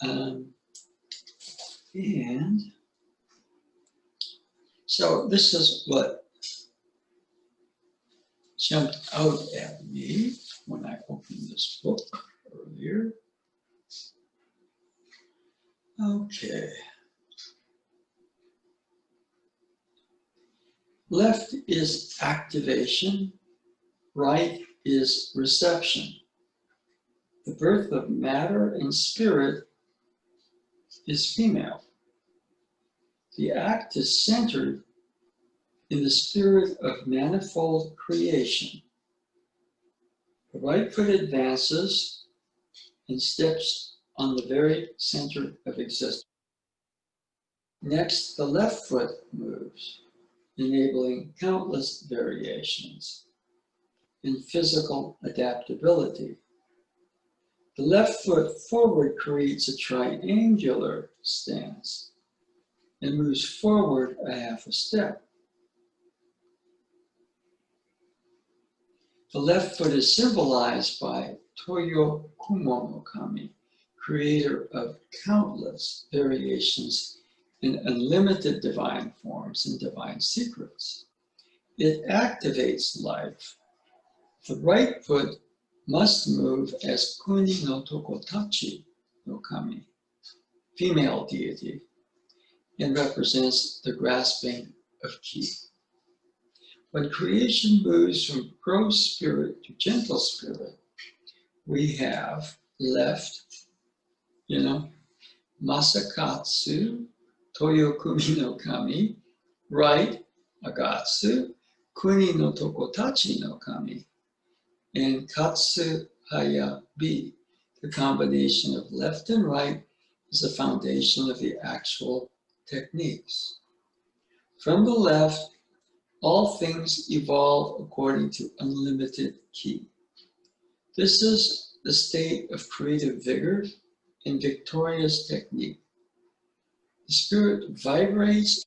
And so this is what jumped out at me when I opened this book earlier. Okay. Left is activation, right is reception. The birth of matter and spirit is female. The act is centered in the spirit of manifold creation. The right foot advances and steps on the very center of existence. Next, the left foot moves, enabling countless variations in physical adaptability. The left foot forward creates a triangular stance and moves forward a half a step. The left foot is symbolized by Toyo Kumo no Kami, creator of countless variations in unlimited divine forms and divine secrets. It activates life. The right foot must move as Kuni no Tokotachi no Kami, female deity, and represents the grasping of ki. When creation moves from gross spirit to gentle spirit, we have left, Masakatsu, Toyokumi no Kami, right, Agatsu, Kuni no Tokotachi no Kami, and Katsu Haya Bi. The combination of left and right is the foundation of the actual techniques. From the left, all things evolve according to unlimited ki. This is the state of creative vigor and victorious technique. The spirit vibrates,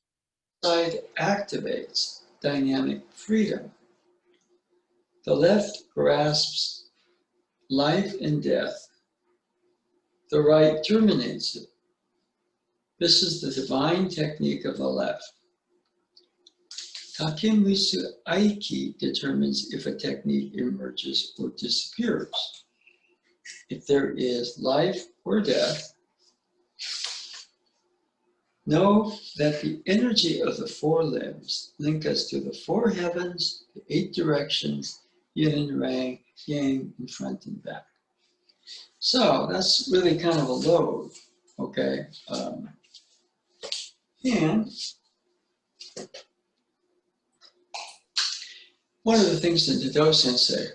side activates dynamic freedom. The left grasps life and death. The right terminates it. This is the divine technique of the left. Takemusu Aiki determines if a technique emerges or disappears. If there is life or death, know that the energy of the four limbs link us to the four heavens, the 8 directions, yin and yang, in front and back. So that's really kind of a load, okay? And one of the things that Dado Sensei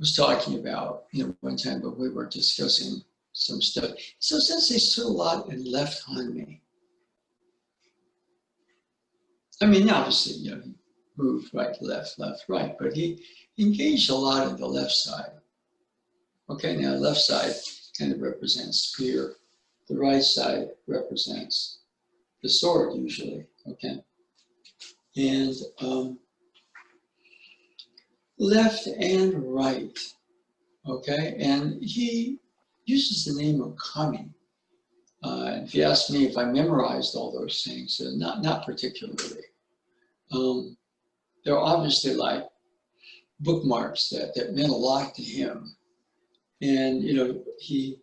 was talking about, one time when we were discussing some stuff. So Sensei stood a lot and left on me. I mean, obviously, he moved right, left, right, but he engaged a lot in the left side. Okay, now left side kind of represents spear. The right side represents the sword usually, okay? And left and right, okay? And he uses the name of Kami. If you ask me if I memorized all those things, not particularly. They're obviously like bookmarks that meant a lot to him. And, he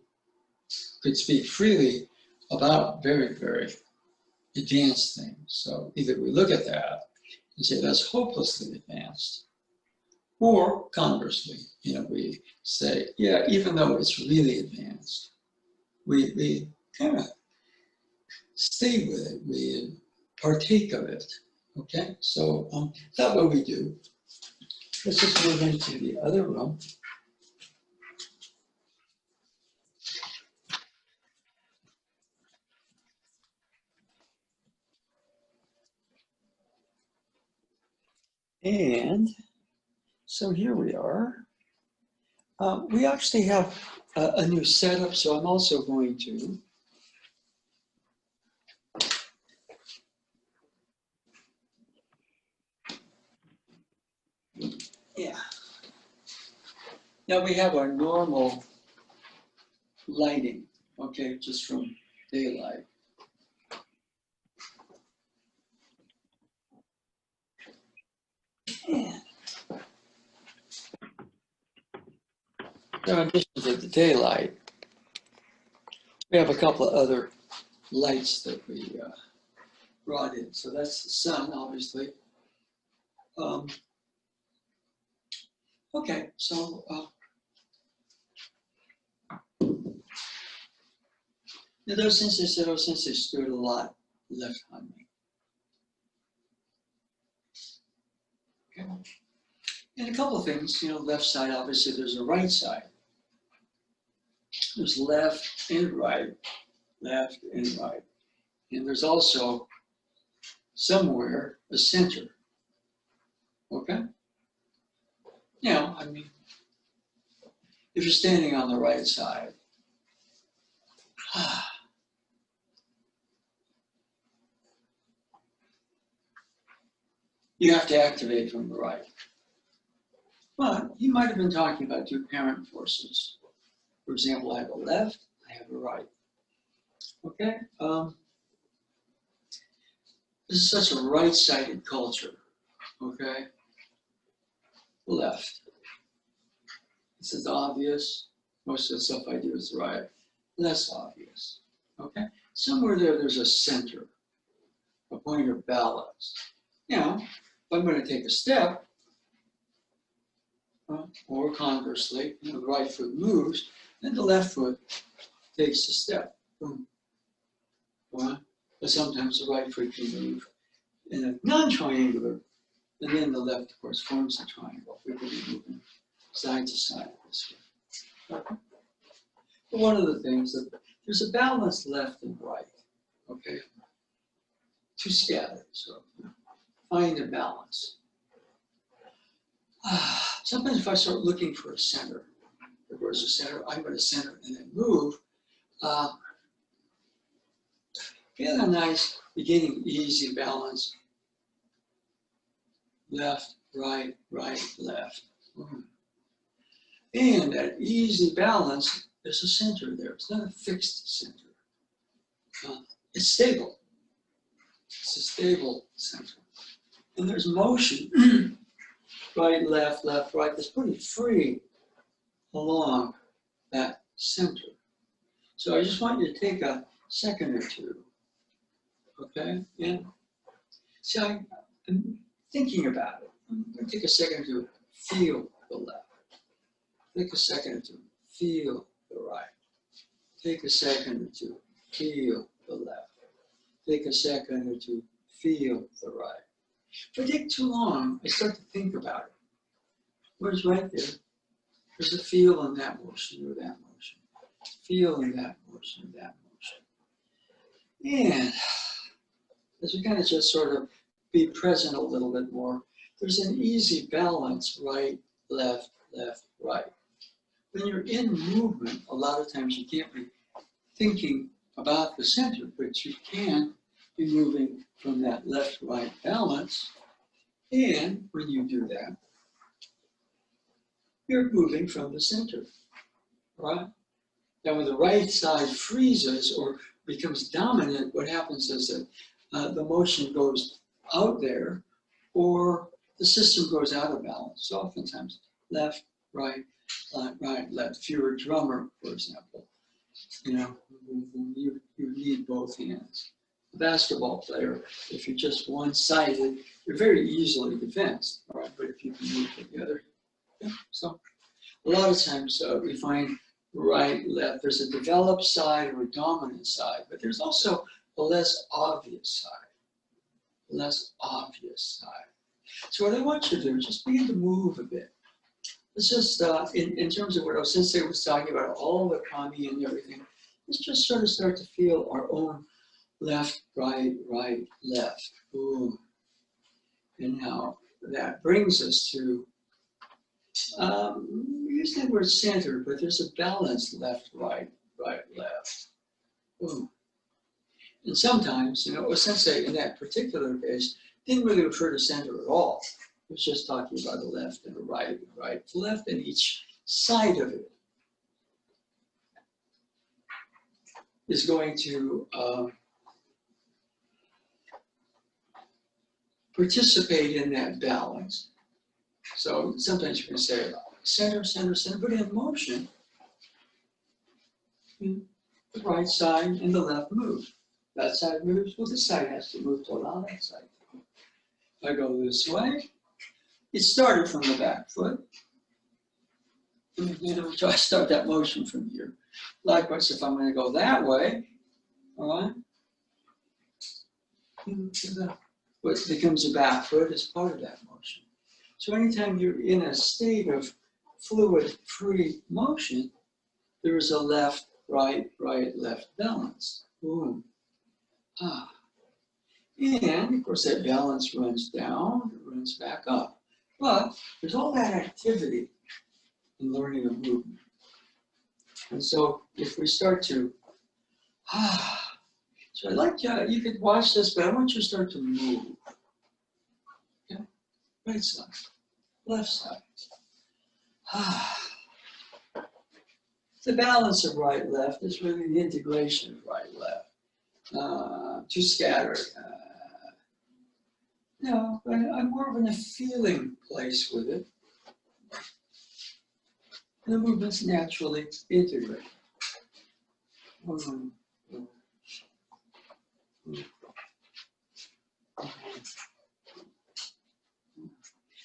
could speak freely about very, very advanced things. So either we look at that and say that's hopelessly advanced, or conversely, we say, yeah, even though it's really advanced, we kind of stay with it, we partake of it, okay? So that's what we do. Let's just move into the other room. And so here we are. We actually have a new setup, so I'm also going to now we have our normal lighting, okay, just from daylight. And so in addition to the daylight, we have a couple of other lights that we brought in. So that's the sun, obviously. Okay, so those sensei stood a lot left on me. Okay. And a couple of things, left side, obviously there's a right side. There's left and right, left and right. And there's also somewhere a center. Okay? I mean, if you're standing on the right side, you have to activate from the right. But he might have been talking about two parent forces. For example, I have a left, I have a right. Okay? This is such a right-sided culture. Okay? Left. This is obvious. Most of the stuff I do is right. Less obvious. Okay? Somewhere there's a center, a point of balance. If I'm going to take a step, or conversely, the right foot moves, then the left foot takes a step. Boom. But sometimes the right foot can move in a non-triangular, and then the left, of course, forms a triangle. We can be moving side to side this way. Okay? But one of the things that there's a balance left and right. Okay? Too scattered, so find a balance. Sometimes if I start looking for a center, where's the center? I'm going to center and then move. Feel a nice beginning, easy balance. Left, right, right, left. And that easy balance, there's a center there. It's not a fixed center. It's stable. It's a stable center. And there's motion. Right, left, left, right. That's pretty free along that center. So I just want you to take a second or two. Okay? And see, I'm thinking about it. I'm going to take a second to feel the left. Take a second to feel the right. Take a second or two, feel the left. Take a second or two, feel the right. If I take too long, I start to think about it. Where's right there? There's a feel in that motion or that motion. Feel in that motion or that motion. And as we kind of just sort of be present a little bit more, there's an easy balance, right, left, left, right. When you're in movement, a lot of times you can't be thinking about the center, but you can be moving from that left-right balance. And when you do that, you're moving from the center, right? Now when the right side freezes or becomes dominant, what happens is that the motion goes out there or the system goes out of balance. So oftentimes left, right, right, left. If you're a drummer, for example, you need both hands. A basketball player, if you're just one-sided, you're very easily defensed, all right? But if you can move together, so a lot of times we find right, left. There's a developed side or a dominant side, but there's also a less obvious side. Less obvious side. So what I want you to do is just begin to move a bit. Let's just, in terms of what our sensei was talking about, all the kami and everything, let's just sort of start to feel our own left, right, right, left. Boom. And now that brings us to, we use the word center, but there's a balance left, right, right, left. Boom. And sometimes, a sensei in that particular case didn't really refer to center at all. He was just talking about a left and a right, left, and each side of it. is going to participate in that balance. So sometimes you can say center, center, center, but in motion, the right side and the left move. That side moves, well, this side has to move to allow that side to move. If I go this way, it started from the back foot. So I start that motion from here. Likewise, if I'm going to go that way, all right, what becomes a back foot is part of that motion. So anytime you're in a state of fluid, free motion, there is a left, right, right, left balance. Boom. Ah. And of course that balance runs down, it runs back up. But there's all that activity in learning a movement. And so if we start to, so I'd like you could watch this, but I want you to start to move. Okay? Right side, left side. The balance of right, left is really the integration of right, left. Too scattered. No, but I'm more of in a feeling place with it. And the movements naturally integrate.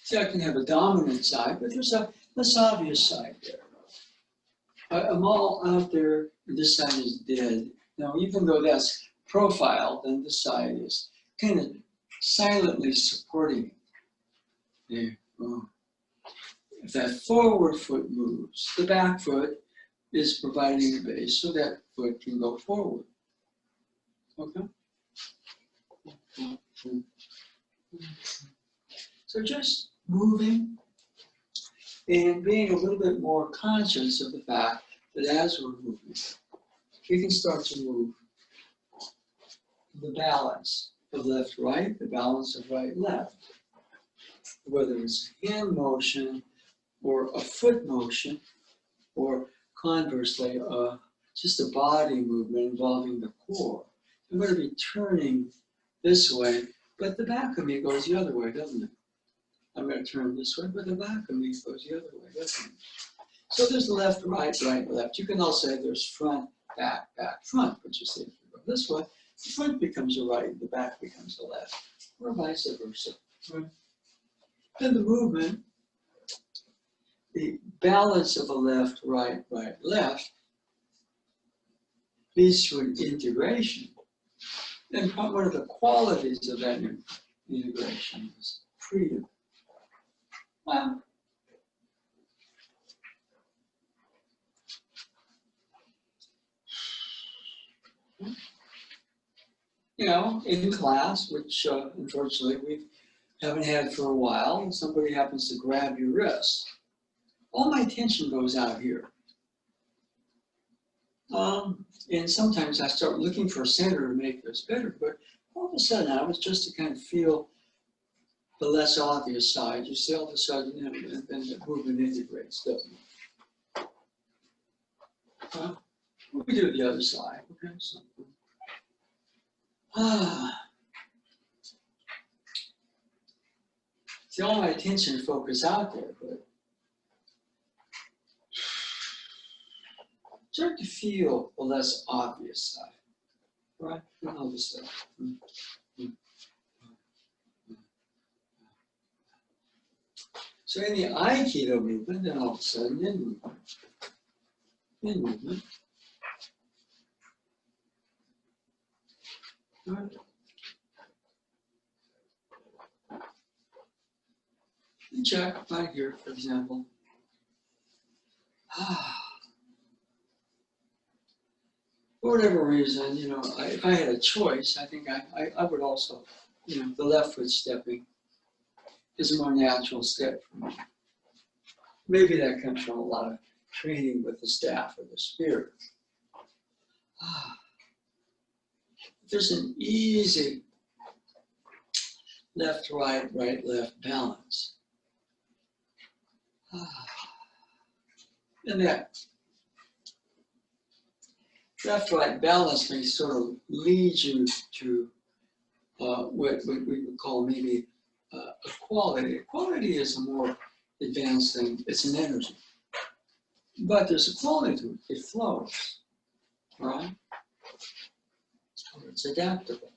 See, I can have a dominant side, but there's a less obvious side there. I'm all out there, and this side is dead. Now, even though that's profiled, then this side is kind of silently supporting it. If that forward foot moves, the back foot is providing the base so that foot can go forward. Okay? So just moving and being a little bit more conscious of the fact that as we're moving, we can start to move the balance of left-right, the balance of right-left. Whether it's hand motion or a foot motion, or conversely, just a body movement involving the core. I'm going to be turning this way, but the back of me goes the other way, doesn't it? I'm going to turn this way, but the back of me goes the other way, doesn't it? So there's left, right, right, left. You can also say there's front, back, back, front. But you see, if you go this way, the front becomes a right, the back becomes a left, or vice versa. Right? And the movement, the balance of a left, right, right, left leads to an integration. And one of the qualities of that integration is freedom. Well, you know, in class, which unfortunately we haven't had for a while, and somebody happens to grab your wrist, all my attention goes out here. And sometimes I start looking for a center to make this better, but all of a sudden I was just to kind of feel the less obvious side. You see, all of a sudden, and then the movement integrates, doesn't it? We do the other side. Okay, so. See, all my attention focus out there, but start to feel the less obvious side, right? And all this stuff. So in the Aikido movement, then all of a sudden, in movement. Right. And check right here, for example. For whatever reason, you know, if I had a choice, I think I would also, you know, the left foot stepping is a more natural step for me. Maybe that comes from a lot of training with the staff or the spirit. There's an easy left, right, right, left balance. And that left-right balance may sort of lead you to what we would call maybe a quality. A quality is a more advanced thing. It's an energy. But there's a quality to it. It flows, right? Or it's adaptable.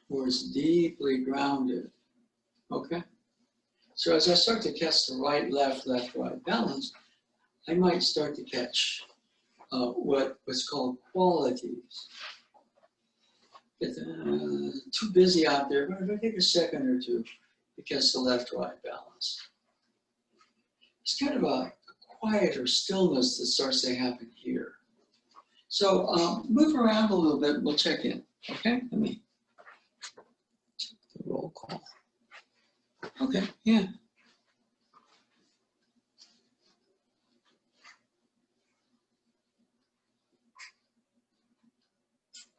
Or it's deeply grounded. Okay? So as I start to catch the right, left, right balance, I might start to catch what's called qualities. Too busy out there, but if I take a second or two to catch the left-right balance. It's kind of a quieter stillness that starts to happen here. So move around a little bit, we'll check in, okay? Let me check the roll call. Okay, yeah.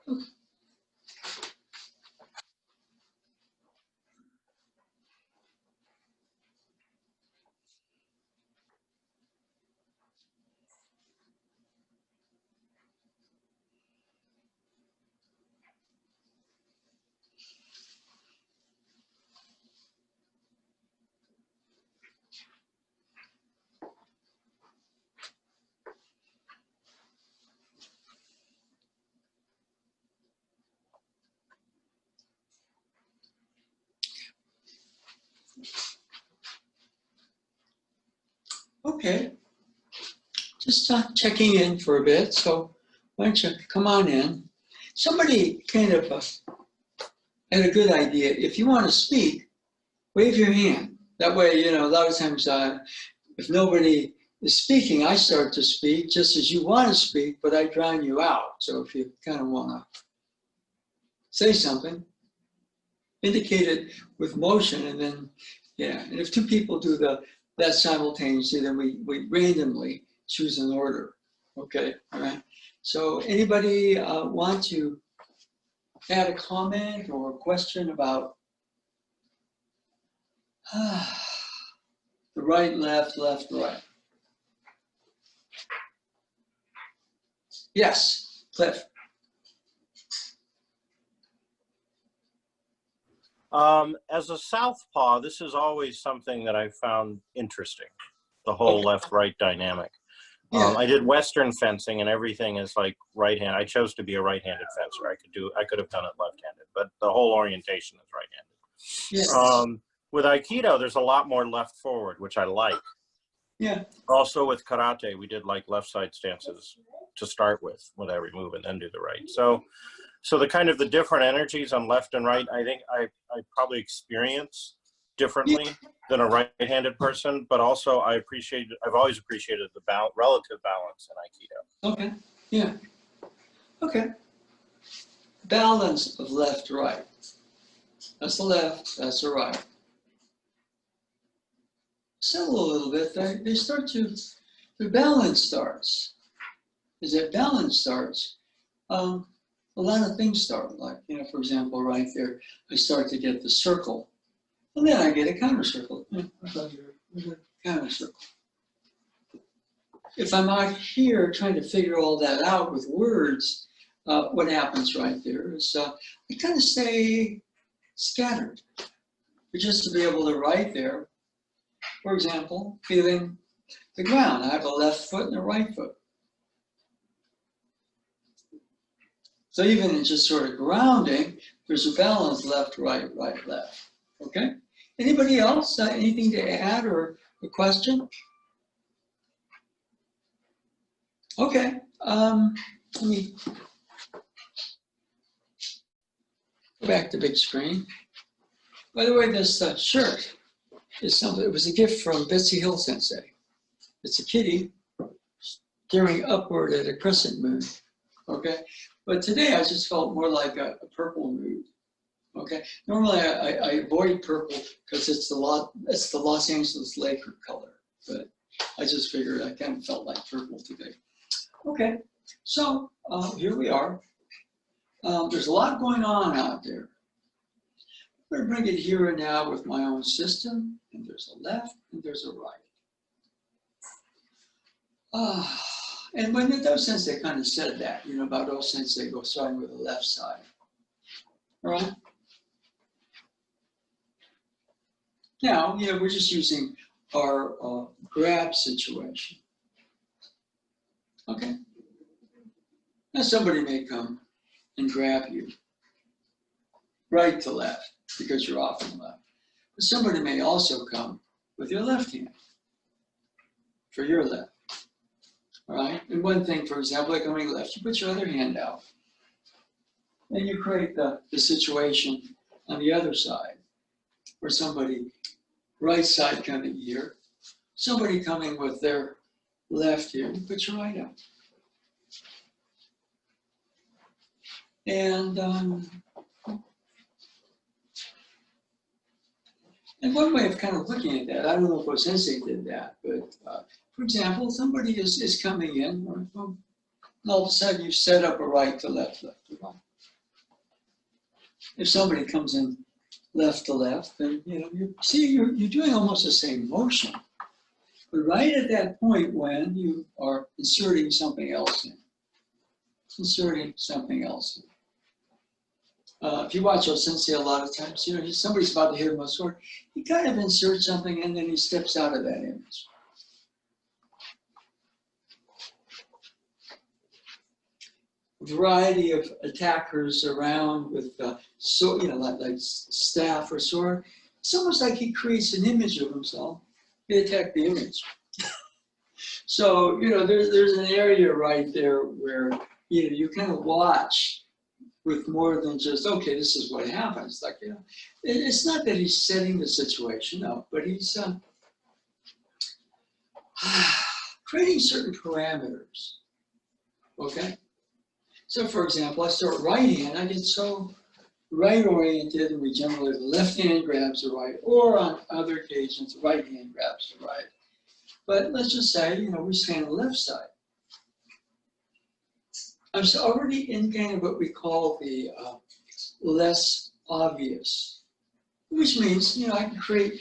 Okay. Okay, just checking in for a bit. So why don't you come on in? Somebody kind of had a good idea. If you want to speak, wave your hand. That way, you know, a lot of times if nobody is speaking, I start to speak just as you want to speak, but I drown you out. So if you kind of want to say something, indicate it with motion, and then, yeah. And if two people do that simultaneously, then we randomly choose an order. Okay, all right. So anybody want to add a comment or a question about the right, left, right? Yes, Cliff. As a southpaw, this is always something that I found interesting, the whole left-right dynamic. Yeah. I did Western fencing, and everything is like right-handed. I chose to be a right-handed fencer. I could have done it left-handed, but the whole orientation is right-handed. Yeah. With Aikido, there's a lot more left forward, which I like. Yeah. Also with karate, we did like left side stances to start with every move, and then do the right. So the kind of the different energies on left and right, I think I probably experience differently than a right-handed person, but also I've always appreciated the relative balance in Aikido. Okay, yeah. Okay. Balance of left, right. That's the left, that's the right. Settle a little bit, they start to, the balance starts. As that balance starts, a lot of things start, like, you know, for example, right there, I start to get the circle, and then I get a counter circle. Counter circle. If I'm out here trying to figure all that out with words, what happens right there is I kind of stay scattered. But just to be able to write there, for example, feeling the ground. I have a left foot and a right foot. So even in just sort of grounding, there's a balance left, right, left. Okay? Anybody else? Anything to add or a question? Okay. Let me go back to big screen. By the way, this shirt is something. It was a gift from Betsy Hill Sensei. It's a kitty staring upward at a crescent moon. Okay, but today I just felt more like a purple mood. Okay, normally I avoid purple because it's the Los Angeles Laker color, but I just figured I kind of felt like purple today. Okay, so here we are. There's a lot going on out there. I'm going to bring it here and now with my own system, and there's a left and there's a right. And when the Do-sensei kind of said that, you know, about Do-sensei go starting with the left side. All right? Now, you know, we're just using our grab situation. Okay? Now somebody may come and grab you right to left because you're off on the left. But somebody may also come with your left hand for your left. All right? And one thing, for example, like coming left, you put your other hand out. And you create the situation on the other side where somebody, right side coming here, somebody coming with their left here, you put your right out. And one way of kind of looking at that, I don't know if O-sensei did that, but for example, somebody is coming in, and all of a sudden you set up a right to left, left to right. If somebody comes in left to left, then you know you're doing almost the same motion, but right at that point when you are inserting something else in, if you watch O-sensei a lot of times, you know, somebody's about to hit him with a sword, he kind of inserts something and then he steps out of that image. A variety of attackers around with, so, you know, like staff or sword. It's almost like he creates an image of himself. He attacked the image. So, you know, there's an area right there where, you know, you kind of watch with more than just, okay, this is what happens. Like, you know, it's not that he's setting the situation up, but he's creating certain parameters, okay? So for example, I start right hand, I get so right oriented and we generally, the left hand grabs the right, or on other occasions, the right hand grabs the right. But let's just say, you know, we stand on the left side. I'm already in kind of what we call the less obvious, which means, you know, I can create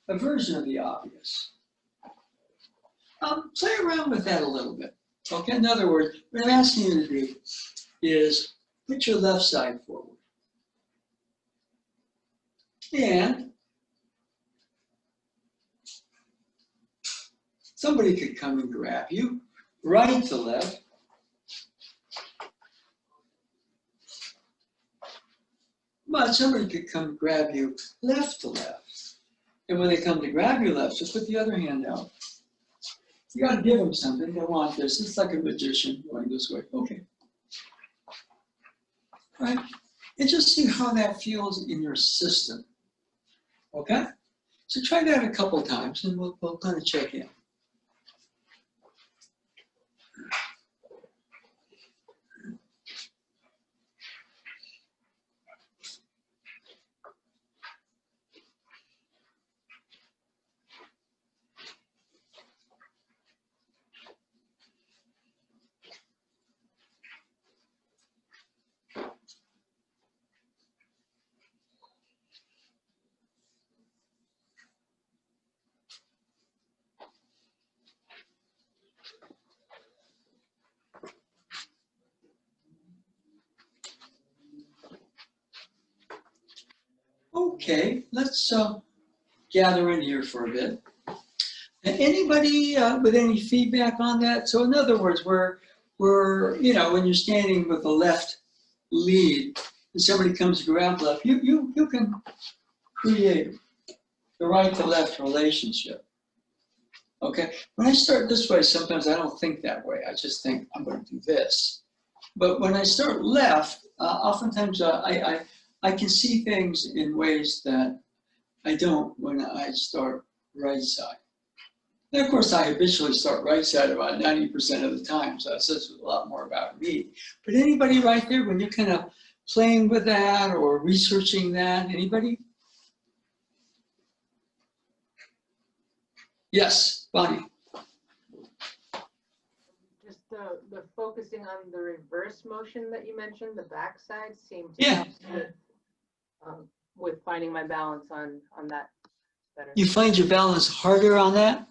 a version of the obvious. Play around with that a little bit. Okay, in other words, what I'm asking you to do is put your left side forward. And somebody could come and grab you, right to left. But somebody could come grab you left to left. And when they come to grab you left, just put the other hand out. You got to give them something. They want this. It's like a magician going this way. Okay. Right? And just see how that feels in your system. Okay? So try that a couple times and we'll kind of check in. Okay, let's gather in here for a bit. And anybody with any feedback on that? So in other words, we're you know, when you're standing with the left lead and somebody comes to grab left, you can create the right to left relationship. Okay, when I start this way, sometimes I don't think that way. I just think I'm going to do this. But when I start left, oftentimes I can see things in ways that I don't when I start right side. And of course, I habitually start right side about 90% of the time, so that says a lot more about me. But anybody right there, when you're kind of playing with that or researching that, anybody? Yes, Bonnie. Just the focusing on the reverse motion that you mentioned, the backside seemed to help with finding my balance on that better. You find your balance harder on that?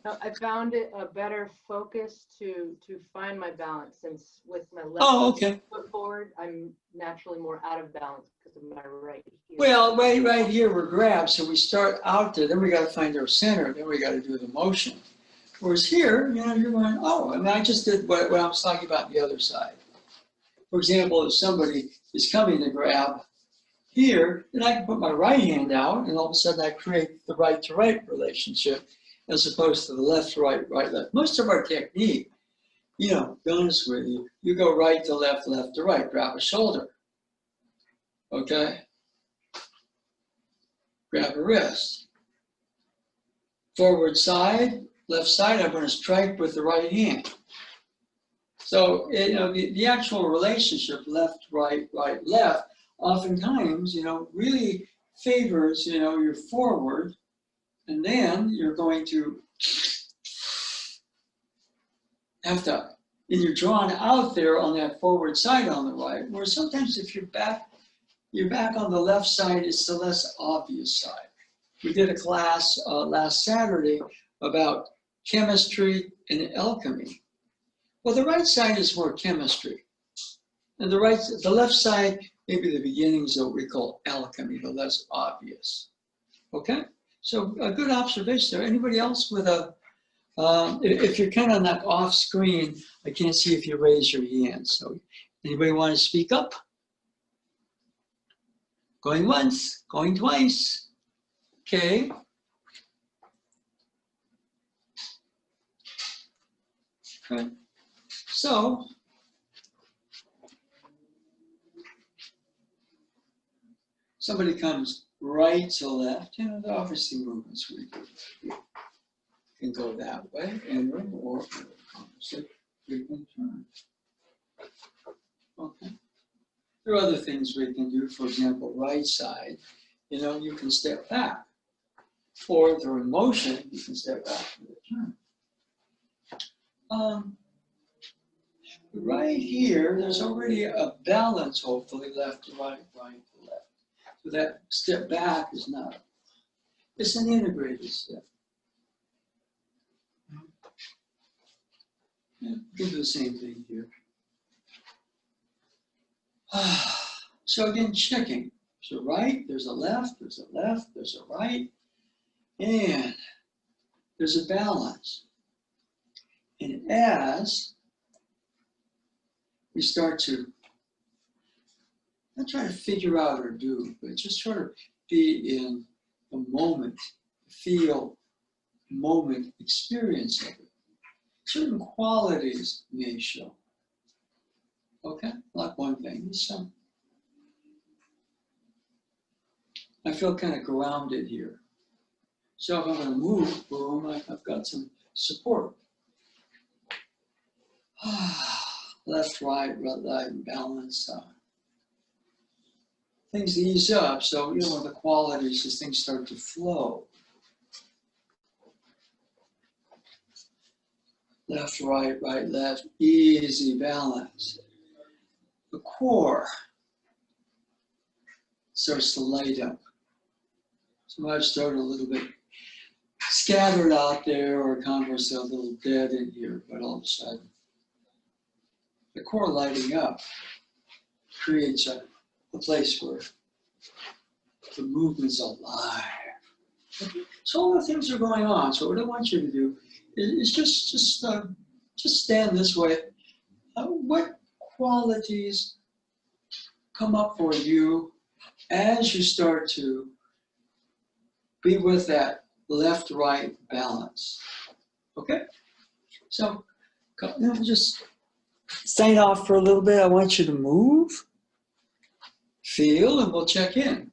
I found it a better focus to find my balance, since with my left Oh, okay. foot forward, I'm naturally more out of balance because of my right heel. Well, right here we're grabbed, so we start out there, then we got to find our center, then we got to do the motion. Whereas here, you know, you're going, oh, I mean, I just did what I was talking about the other side. For example, if somebody is coming to grab here, then I can put my right hand out, and all of a sudden I create the right to right relationship, as opposed to the left to right, right left. Most of our technique, you know, to be honest with you, you go right to left, left to right, grab a shoulder, okay? Grab a wrist. Forward side, left side, I'm going to strike with the right hand. So, you know, the actual relationship left, right, right, left, oftentimes, you know, really favors, you know, your forward, and then you're going to have to, and you're drawn out there on that forward side on the right, where sometimes if you're back on the left side, it's the less obvious side. We did a class last Saturday about chemistry and alchemy. Well, the right side is more chemistry. And the left side, maybe the beginnings of what we call alchemy, the less obvious. Okay? So a good observation there. Anybody else with a, if you're kind of like off screen, I can't see if you raise your hand. So anybody want to speak up? Going once, going twice. Okay. Okay. So, somebody comes right to left, you know, the obviously movements we do. You can go that way, inward, or opposite, we can turn. Okay. There are other things we can do. For example, right side, you know, you can step back. Or during motion, you can step back for the turn. Right here, there's already a balance, hopefully, left to right, right to left. So that step back is not, it's an integrated step. Yeah, we can do the same thing here. So again, checking. There's a right, there's a left, there's a left, there's a right, and there's a balance. And as we start to, not try to figure out or do, but just sort of be in a moment, feel, moment, experience of it. Certain qualities may show. Okay, like one thing. So I feel kind of grounded here. So if I'm going to move, boom, I've got some support. Left, right, balance. Things ease up. So, you know, the qualities as things start to flow. Left, right, right, left, easy balance. The core starts to light up. So I've started a little bit scattered out there, or conversely a little dead in here, but all of a sudden, the core lighting up creates a place where the movement's alive. Okay? So all the things are going on. So what I want you to do is just stand this way. What qualities come up for you as you start to be with that left-right balance? Okay? So just sign off for a little bit. I want you to move, feel, and we'll check in.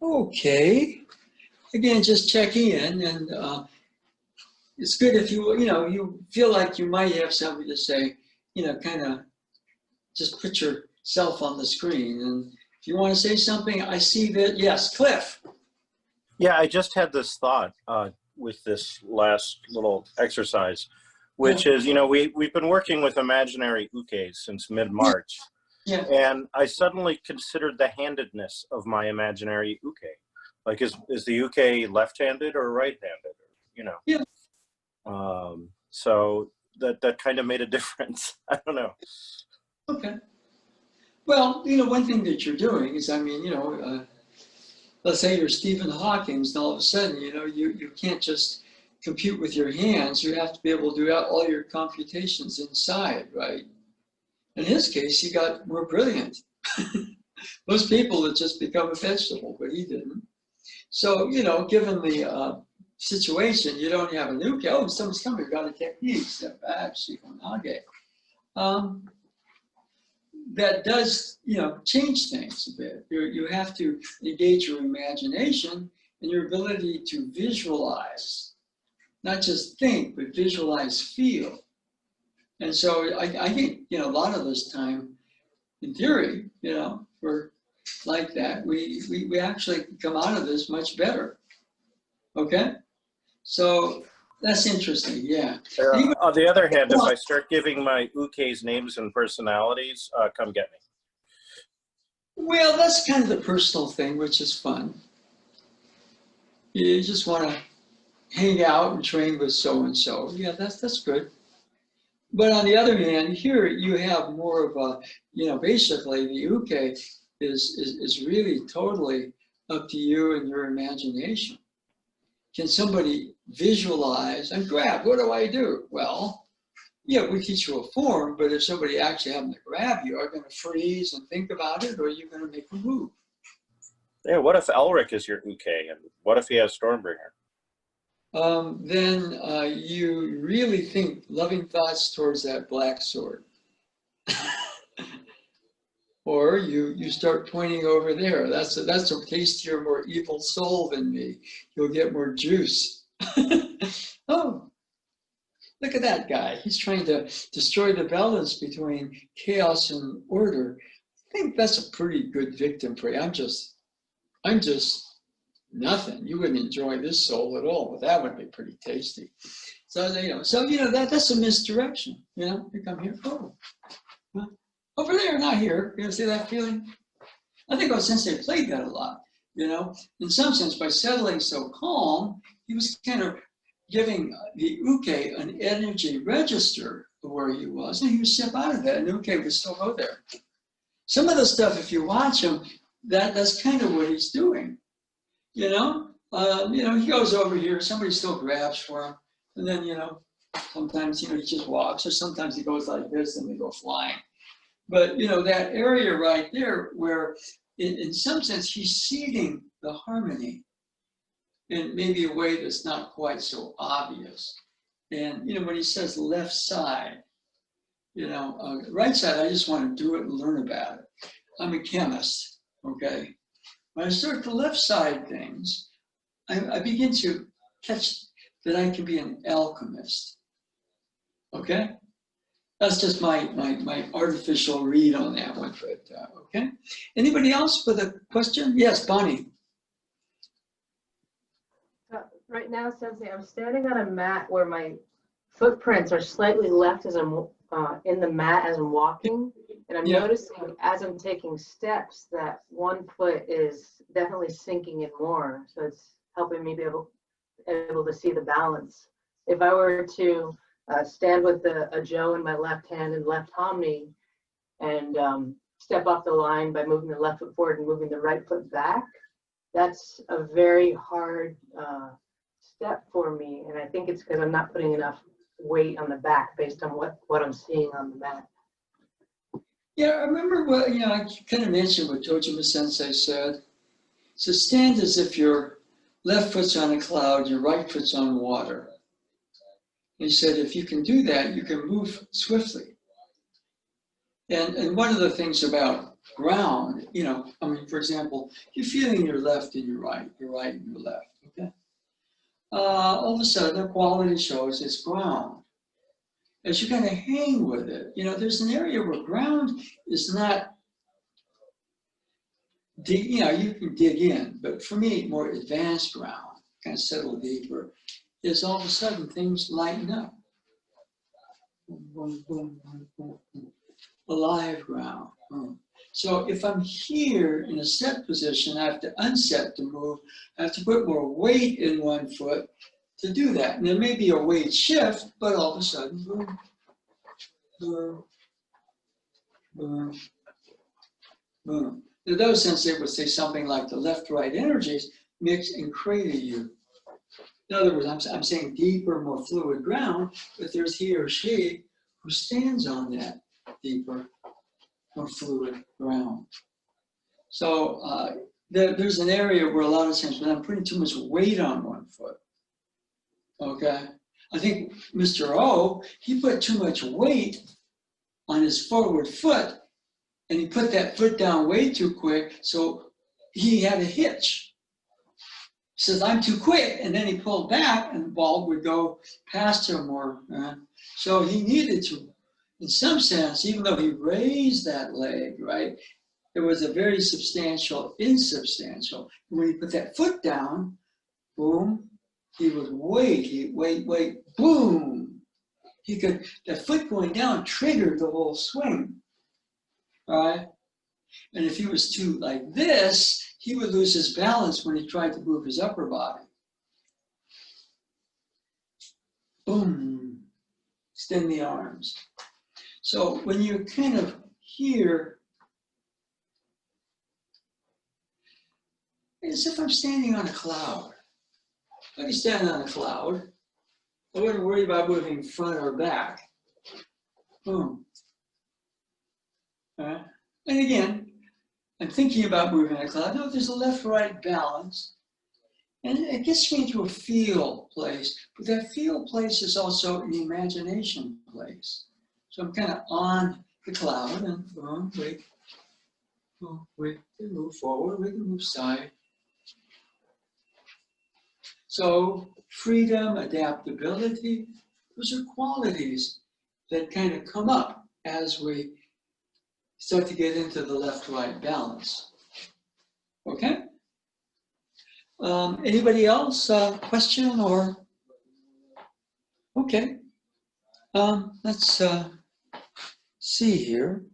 Okay. Again, just checking in, and it's good if you feel like you might have something to say, kind of just put yourself on the screen. And if you want to say something, I see that, yes, Cliff. Yeah, I just had this thought with this last little exercise, which is, we've been working with imaginary ukes since mid-March. Yeah. And I suddenly considered the handedness of my imaginary uke. Like, is the uke left-handed or right-handed? Yeah. So that kind of made a difference. I don't know. Okay. Well, one thing that you're doing is, let's say you're Stephen Hawking, and all of a sudden, you can't just compute with your hands. You have to be able to do all your computations inside, right? In his case, he got more brilliant. Most people would just become a vegetable, but he didn't. So, given the situation, you don't have a nuke. Oh, someone's coming, got a technique, step back, shikonage. That does, change things a bit. You have to engage your imagination and your ability to visualize, not just think, but visualize, feel. And so I think, a lot of this time, in theory, we're like that. We actually come out of this much better. Okay? So that's interesting, yeah. On the other hand, if I start giving my ukes names and personalities, come get me. Well, that's kind of the personal thing, which is fun. You just want to hang out and train with so-and-so. Yeah, that's good. But on the other hand, here you have more of a, basically the uke is really totally up to you and your imagination. Can somebody visualize and grab? What do I do? Well, yeah, we teach you a form, but if somebody actually happened to grab you, are going to freeze and think about it, or are you going to make a move? Yeah, what if Elric is your uke, and what if he has Stormbringer? Then you really think loving thoughts towards that black sword. Or you start pointing over there. That's a tastier, more evil soul than me. You'll get more juice. Oh, look at that guy. He's trying to destroy the balance between chaos and order. I think that's a pretty good victim for you. I'm just nothing. You wouldn't enjoy this soul at all, but that would be pretty tasty. So that's a misdirection. You come here. Oh, over there, not here. You see that feeling? I think Sensei played that a lot. In some sense, by settling so calm, he was kind of giving the uke an energy register of where he was, and he would step out of that, and the uke would still go there. Some of the stuff, if you watch him, that's kind of what he's doing. He goes over here, somebody still grabs for him, and then, sometimes, he just walks, or sometimes he goes like this and they go flying. But, that area right there where, in some sense, he's seeding the harmony in maybe a way that's not quite so obvious. And, when he says left side, right side, I just want to do it and learn about it. I'm a chemist, okay? When I start the left side things, I begin to catch that I can be an alchemist, okay? That's just my artificial read on that one, but okay. Anybody else with a question? Yes, Bonnie. Right now, Sensei, I'm standing on a mat where my footprints are slightly left as I'm in the mat as I'm walking, and I'm noticing as I'm taking steps that one foot is definitely sinking in more. So it's helping me be able to see the balance. If I were to stand with a Joe in my left hand and left hominy and step up the line by moving the left foot forward and moving the right foot back, that's a very hard step for me. And I think it's because I'm not putting enough weight on the back based on what I'm seeing on the mat. Yeah, I remember what, I kind of mentioned what Tojima Sensei said. So stand as if your left foot's on a cloud, your right foot's on water. He said, if you can do that, you can move swiftly. And one of the things about ground, you know, I mean, for example, you're feeling your left and your right and your left, okay? All of a sudden, the quality shows it's ground. As you kind of hang with it, you know, there's an area where ground is not, you know, you can dig in, but for me, more advanced ground, kind of settle deeper, is all of a sudden things lighten up. Boom, boom, boom, boom, boom, boom. Alive ground. So if I'm here in a set position, I have to unset to move. I have to put more weight in one foot to do that. And there may be a weight shift, but all of a sudden, boom, boom, boom, boom. In those sense, they would say something like the left-right energies mix and create a you. In other words, I'm saying deeper, more fluid ground, but there's he or she who stands on that deeper, more fluid ground. So there's an area where a lot of times when I'm putting too much weight on one foot, okay? I think Mr. O, he put too much weight on his forward foot, and he put that foot down way too quick, so he had a hitch. He says, I'm too quick, and then he pulled back, and the ball would go past him more. So he needed to, in some sense, even though he raised that leg, right, it was a very substantial, insubstantial. When he put that foot down, boom, he would wait, he'd wait, boom. He could, that foot going down triggered the whole swing, right? And if he was too like this, he would lose his balance when he tried to move his upper body. Boom, extend the arms. So when you're kind of here, it's as if I'm standing on a cloud. If I can stand on a cloud, I wouldn't worry about moving front or back. Boom. And again, I'm thinking about moving a cloud. No, there's a left-right balance. And it gets me into a feel place. But that feel place is also an imagination place. So I'm kind of on the cloud and boom, wait. Boom, we can move forward, we can move side. So freedom, adaptability, those are qualities that kind of come up as we start to get into the left-right balance. Okay? Anybody else question or? Okay. Let's see here.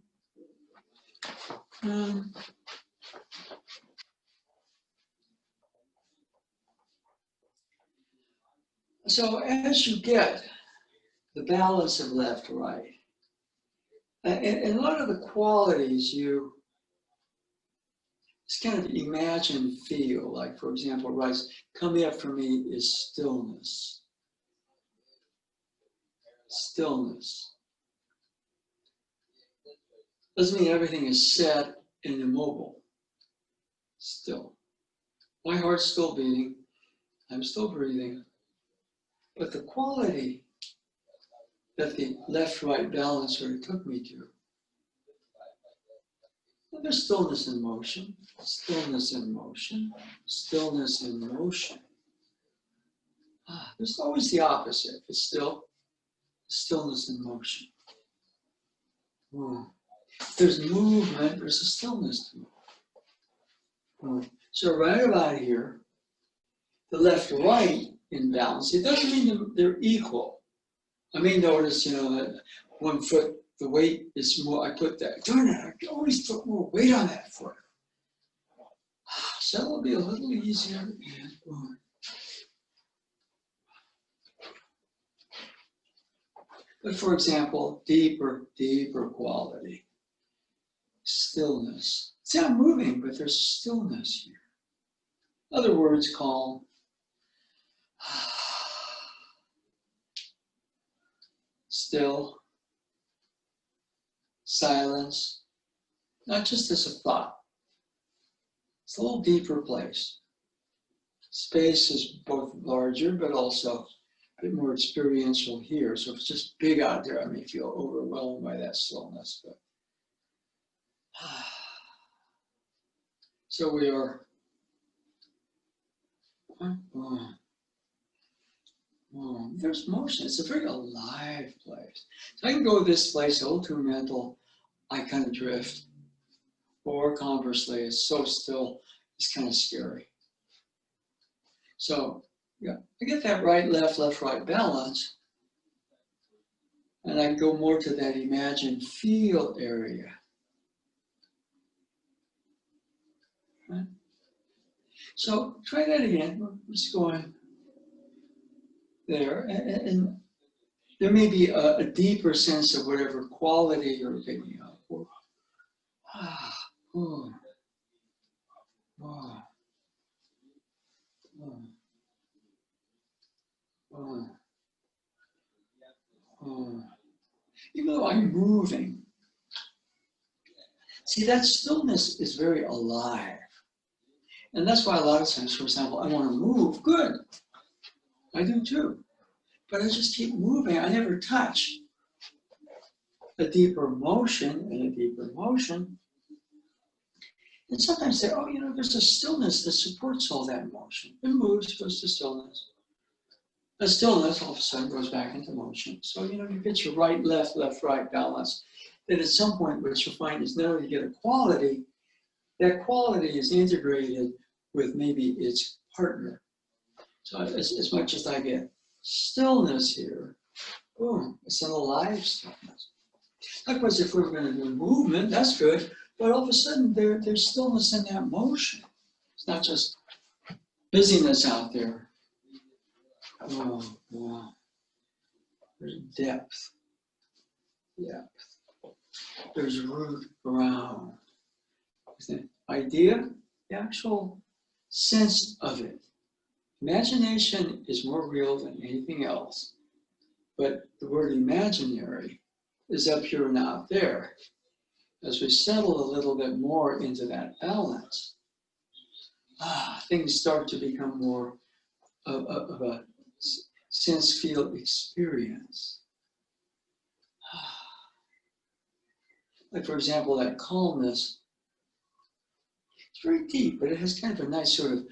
So as you get the balance of left-right, and a lot of the qualities you just kind of imagine, feel, like for example, Rice, coming up for me is stillness. Stillness. Doesn't mean everything is set and immobile. Still. My heart's still beating. I'm still breathing. But the quality that the left-right balance sort of took me to, well, there's stillness in motion, stillness in motion, stillness in motion. There's always the opposite. If it's still, stillness in motion. If there's movement, there's a stillness to move. So right about here, the left-right in balance, it doesn't mean they're equal. I may notice, you know, that one foot, the weight is more, I put that, darn it, I always put more weight on that foot. So it'll be a little easier and boom. But for example, deeper quality. Stillness. See, I'm moving, but there's stillness here. In other words, calm. Still. Silence. Not just as a thought. It's a little deeper place. Space is both larger, but also a bit more experiential here. So if it's just big out there, I may feel overwhelmed by that slowness. But So we are, there's motion. It's a very alive place. So I can go this place, a little too mental, I kind of drift. Or conversely, it's so still, it's kind of scary. So yeah, I get that right, left, right balance. And I go more to that imagine, feel area. Right? So try that again. We're just going there. And there may be a deeper sense of whatever quality you're picking up. Oh, oh, oh, oh, oh. Even though I'm moving, see, that stillness is very alive. And that's why a lot of times, for example, I want to move, good. I do too. But I just keep moving. I never touch a deeper motion and a deeper motion. And sometimes say, oh, you know, there's a stillness that supports all that motion. It moves, goes to stillness. The stillness all of a sudden goes back into motion. So, you know, you get your right, right balance. Then at some point, what you'll find is not only you get a quality, that quality is integrated with maybe its partner. So as much as I get stillness here, boom, it's an alive stillness. Likewise, if we're going to do movement, that's good. But all of a sudden, there's stillness in that motion. It's not just busyness out there. Oh, wow. There's depth. There's root ground. The idea, the actual sense of it. Imagination is more real than anything else. But the word imaginary is up here and out there. As we settle a little bit more into that balance, things start to become more of a sense-feel experience. Like, for example, that calmness, it's very deep, but it has kind of a nice sort of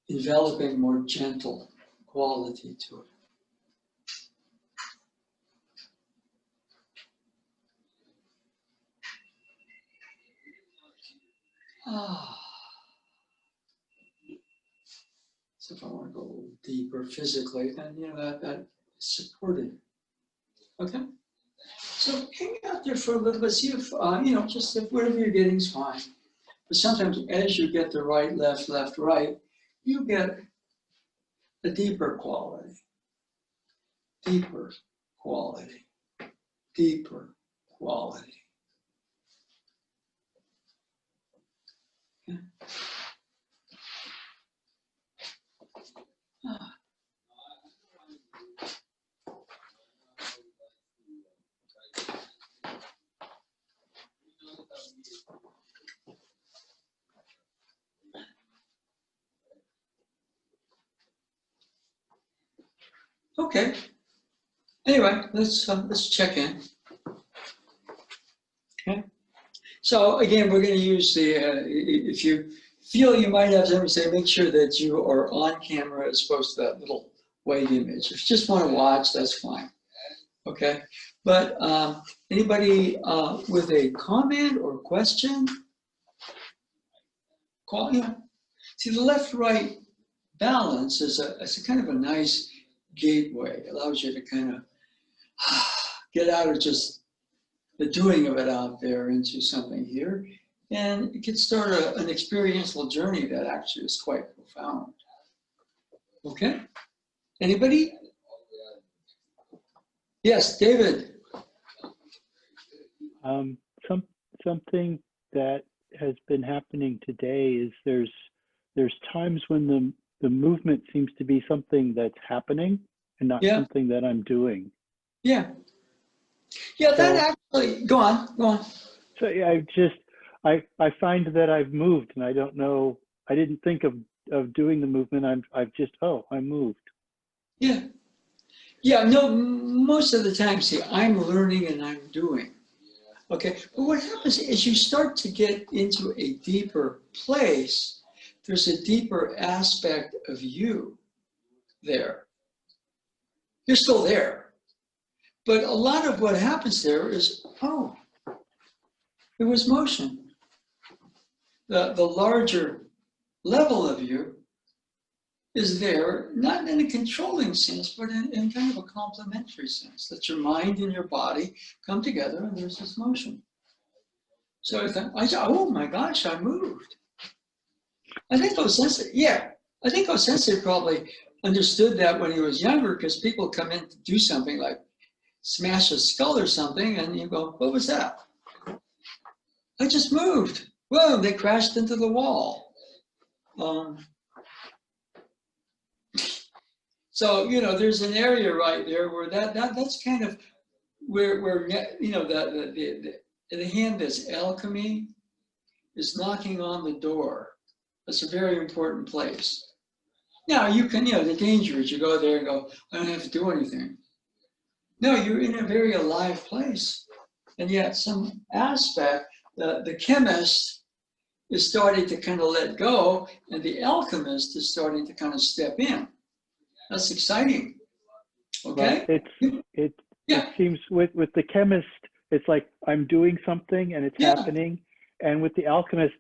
enveloping, more gentle quality to it. So if I want to go a little deeper physically, then you know that is supported. Okay. So hang out there for a little bit. See if you know, just if whatever you're getting is fine. But sometimes as you get the right, left, right, you get a deeper quality, deeper quality, deeper quality. Okay. Okay. Anyway, let's check in. Okay. So again, we're going to use the. If you feel you might have something to say, make sure that you are on camera as opposed to that little white image. If you just want to watch, that's fine. Okay. But anybody with a comment or question? Call you. See, the left-right balance is a kind of a nice gateway. It allows you to kind of get out of just the doing of it out there into something here. And it can start an experiential journey that actually is quite profound. Okay? Anybody? Yes, David. Something that has been happening today is there's times when the movement seems to be something that's happening and not something that I'm doing. Yeah, that actually, go on. So yeah, I find that I've moved and I don't know, I didn't think of doing the movement. I've just, I moved. Yeah, no, most of the time, see, I'm learning and I'm doing. Okay, but what happens is you start to get into a deeper place. There's a deeper aspect of you there. You're still there. But a lot of what happens there is, oh, there was motion. The larger level of you is there, not in a controlling sense, but in kind of a complementary sense, that your mind and your body come together and there's this motion. So I thought, oh my gosh, I moved. I think Osensei, yeah, I think Osensei probably understood that when he was younger, because people come in to do something like smash a skull or something, and you go, what was that? I just moved. Whoa, they crashed into the wall. So, you know, there's an area right there where that's kind of where you know, the hand that's alchemy is knocking on the door. That's a very important place. Now, you can, you know, the danger is you go there and go, I don't have to do anything. No, you're in a very alive place. And yet some aspect, the chemist is starting to kind of let go, and the alchemist is starting to kind of step in. That's exciting. Okay? Well, it seems with the chemist, it's like I'm doing something and it's happening. And with the alchemist,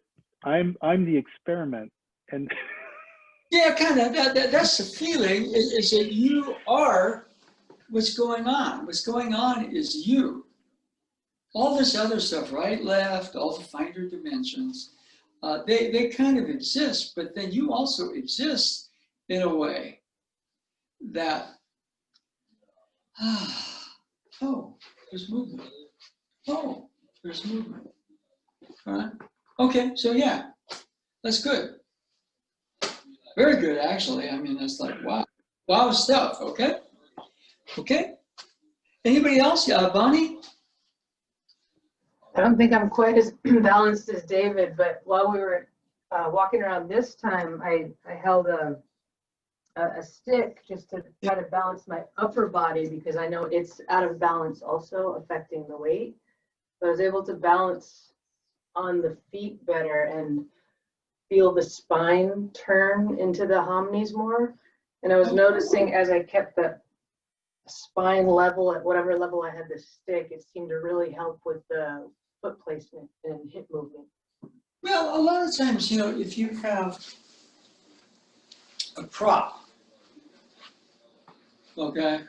I'm the experiment. And yeah, kind of. That's the feeling, is that you are what's going on. What's going on is you. All this other stuff, right, left, all the finer dimensions, they kind of exist, but then you also exist in a way that, oh, there's movement. Oh, there's movement. All right. Okay, so yeah, that's good. Very good, actually. I mean, that's like, wow. Wow stuff, okay? Okay? Anybody else? Bonnie? I don't think I'm quite as balanced as David, but while we were walking around this time, I held a stick just to try to balance my upper body, because I know it's out of balance also, affecting the weight. But I was able to balance on the feet better and feel the spine turn into the homines more. And I was noticing as I kept the spine level at whatever level I had the stick, it seemed to really help with the foot placement and hip movement. Well, a lot of times, you know, if you have a prop, okay,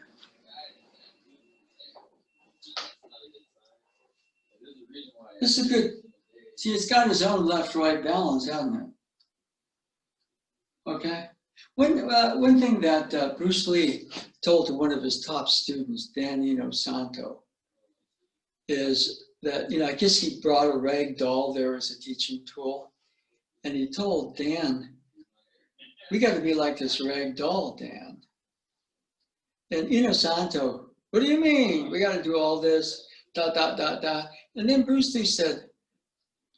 this is a good, see, it's got its own left-right balance, hasn't it? Okay. One thing that Bruce Lee told to one of his top students, Dan Santo, is that, you know, I guess he brought a rag doll there as a teaching tool. And he told Dan, we got to be like this rag doll, Dan. And Santo, what do you mean? We got to do all this, ... And then Bruce Lee said,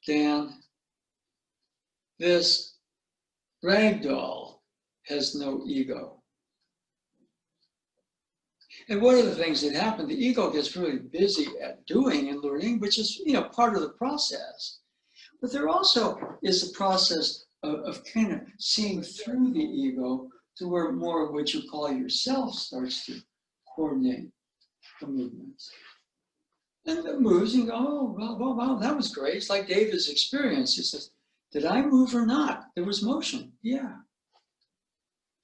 Dan, this rag doll has no ego. And one of the things that happened, the ego gets really busy at doing and learning, which is, you know, part of the process. But there also is a process of kind of seeing through the ego to where more of what you call yourself starts to coordinate the movements. And it moves and you go, oh, wow, that was great. It's like David's experience. He says, did I move or not? There was motion. Yeah.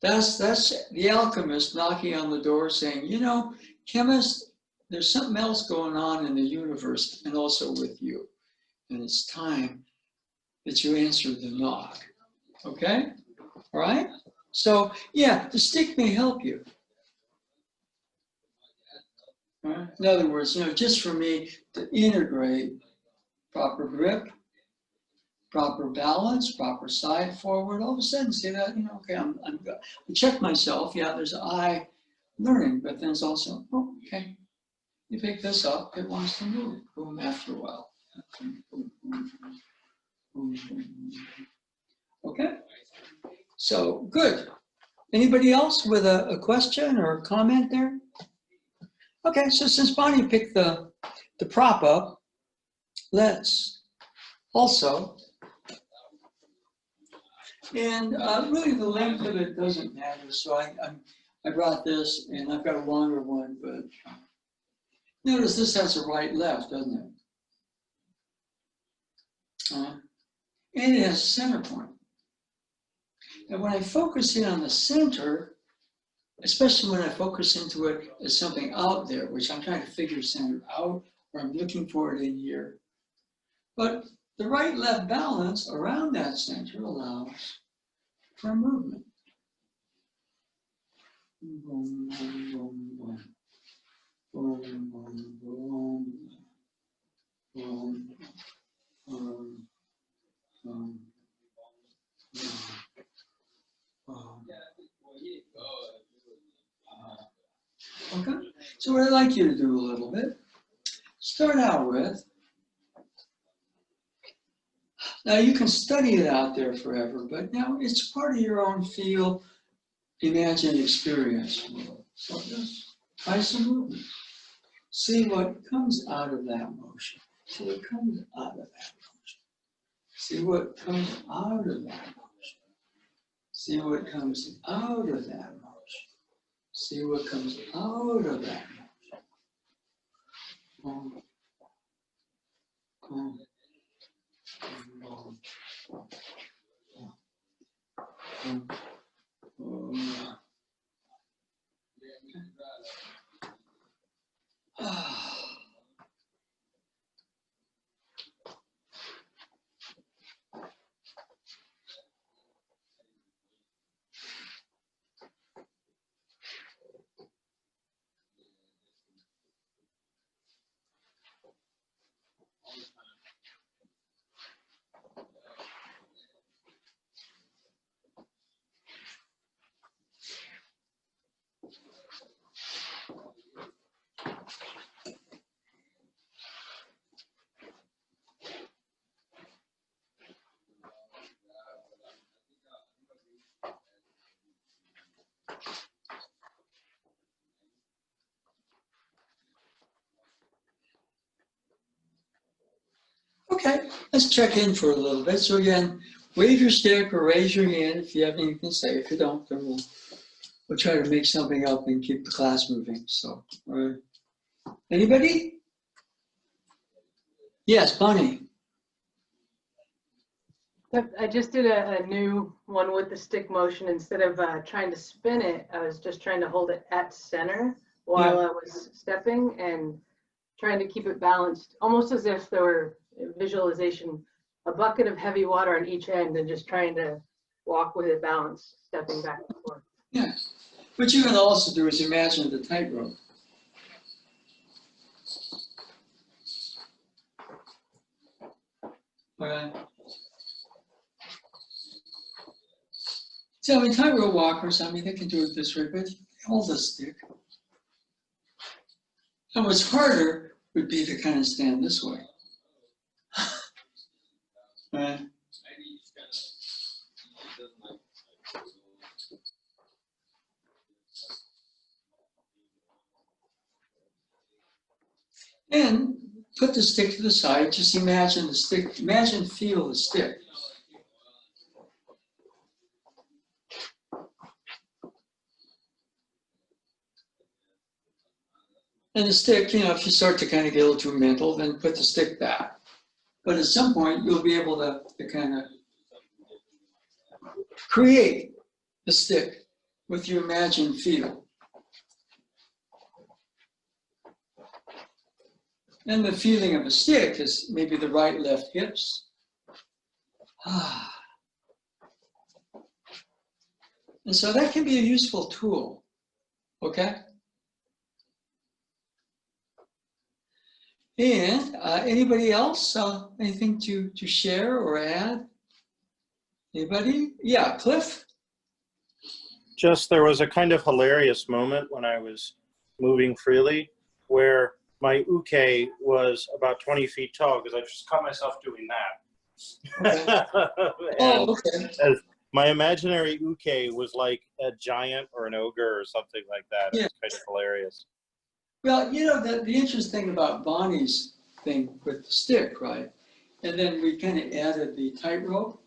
That's the alchemist knocking on the door saying, you know, chemist, there's something else going on in the universe and also with you. And it's time that you answer the knock. Okay? All right? So, yeah, the stick may help you. All right? In other words, you know, just for me to integrate proper grip, proper balance, proper side forward, all of a sudden say that, you know, okay, I check myself. Yeah, there's I learning, but then it's also, oh, okay, you pick this up, it wants to move. Boom, after a while. Okay, so good. Anybody else with a question or a comment there? Okay, so since Bonnie picked the prop up, let's also, and really the length of it doesn't matter. So I brought this, and I've got a longer one, but notice this has a right left, doesn't it? And it has a center point. And when I focus in on the center, especially when I focus into it as something out there, which I'm trying to figure center out, or I'm looking for it in here. But the right-left balance around that center allows for movement. Boom, boom, boom, boom. Boom, boom, boom. Boom, boom, boom. Okay, so what I'd like you to do a little bit, start out with, now you can study it out there forever, but now it's part of your own feel, imagine, experience world. So just try some movement. See what comes out of that motion. See what comes out of that motion. See what comes out of that motion. See what comes out of that motion. See what comes out of that motion. Okay, let's check in for a little bit. So again, wave your stick or raise your hand if you have anything to say. If you don't, then we'll try to make something up and keep the class moving. So, all right. Anybody? Yes, Bonnie. I just did a new one with the stick motion. Instead of trying to spin it, I was just trying to hold it at center while I was stepping and trying to keep it balanced, almost as if there were visualization, a bucket of heavy water on each end and just trying to walk with it balanced, stepping back and forth. Yeah. What you can also do is imagine the tightrope. All right. So, I mean, tightrope walkers, I mean, they can do it this way, but hold the stick. And what's harder would be to kind of stand this way. Right. And put the stick to the side, just imagine the stick, imagine, feel the stick. And the stick, you know, if you start to kind of get a little too mental, then put the stick back. But at some point, you'll be able to kind of create the stick with your imagined feel. And the feeling of a stick is maybe the right, left hips. And so that can be a useful tool, okay? And anybody else, anything to share or add? Anybody? Yeah, Cliff? Just there was a kind of hilarious moment when I was moving freely where my uke was about 20 feet tall because I just caught myself doing that. Okay. Oh, okay. As my imaginary uke was like a giant or an ogre or something like that. It was kind of hilarious. Well, you know, the interesting thing about Bonnie's thing with the stick, right? And then we kind of added the tightrope.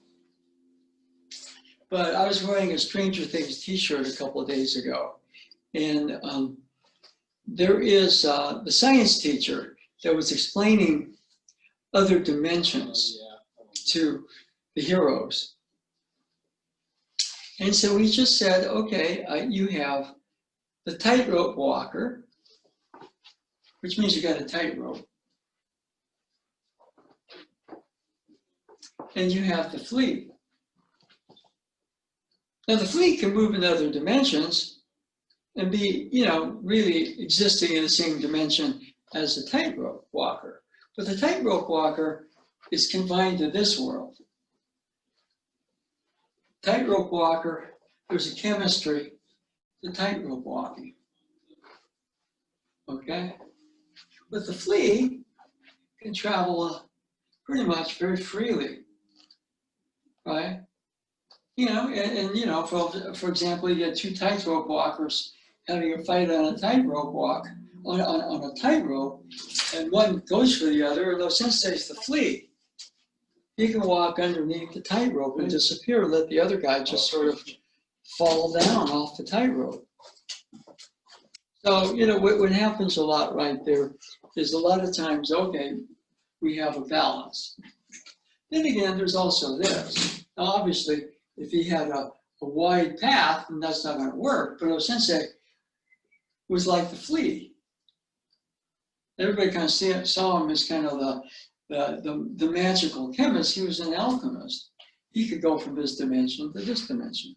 But I was wearing a Stranger Things t-shirt a couple of days ago. And there is the science teacher that was explaining other dimensions to the heroes. And so he just said, okay, you have the tightrope walker, which means you got a tightrope. And you have the fleet. Now the fleet can move in other dimensions and be, really existing in the same dimension as the tightrope walker. But the tightrope walker is confined to this world. Tightrope walker, there's a chemistry to tightrope walking. Okay? But the flea can travel pretty much very freely, right? For example, you get two tightrope walkers having a fight on a tightrope walk, on a tightrope, and one goes for the other, although since there's the flea, he can walk underneath the tightrope and disappear, let the other guy just sort of fall down off the tightrope. So, what happens a lot right there is a lot of times, okay, we have a balance. Then again, there's also this. Now, obviously, if he had a wide path, then that's not going to work. But Sensei was like the flea. Everybody kind of saw him as kind of the magical chemist. He was an alchemist. He could go from this dimension to this dimension.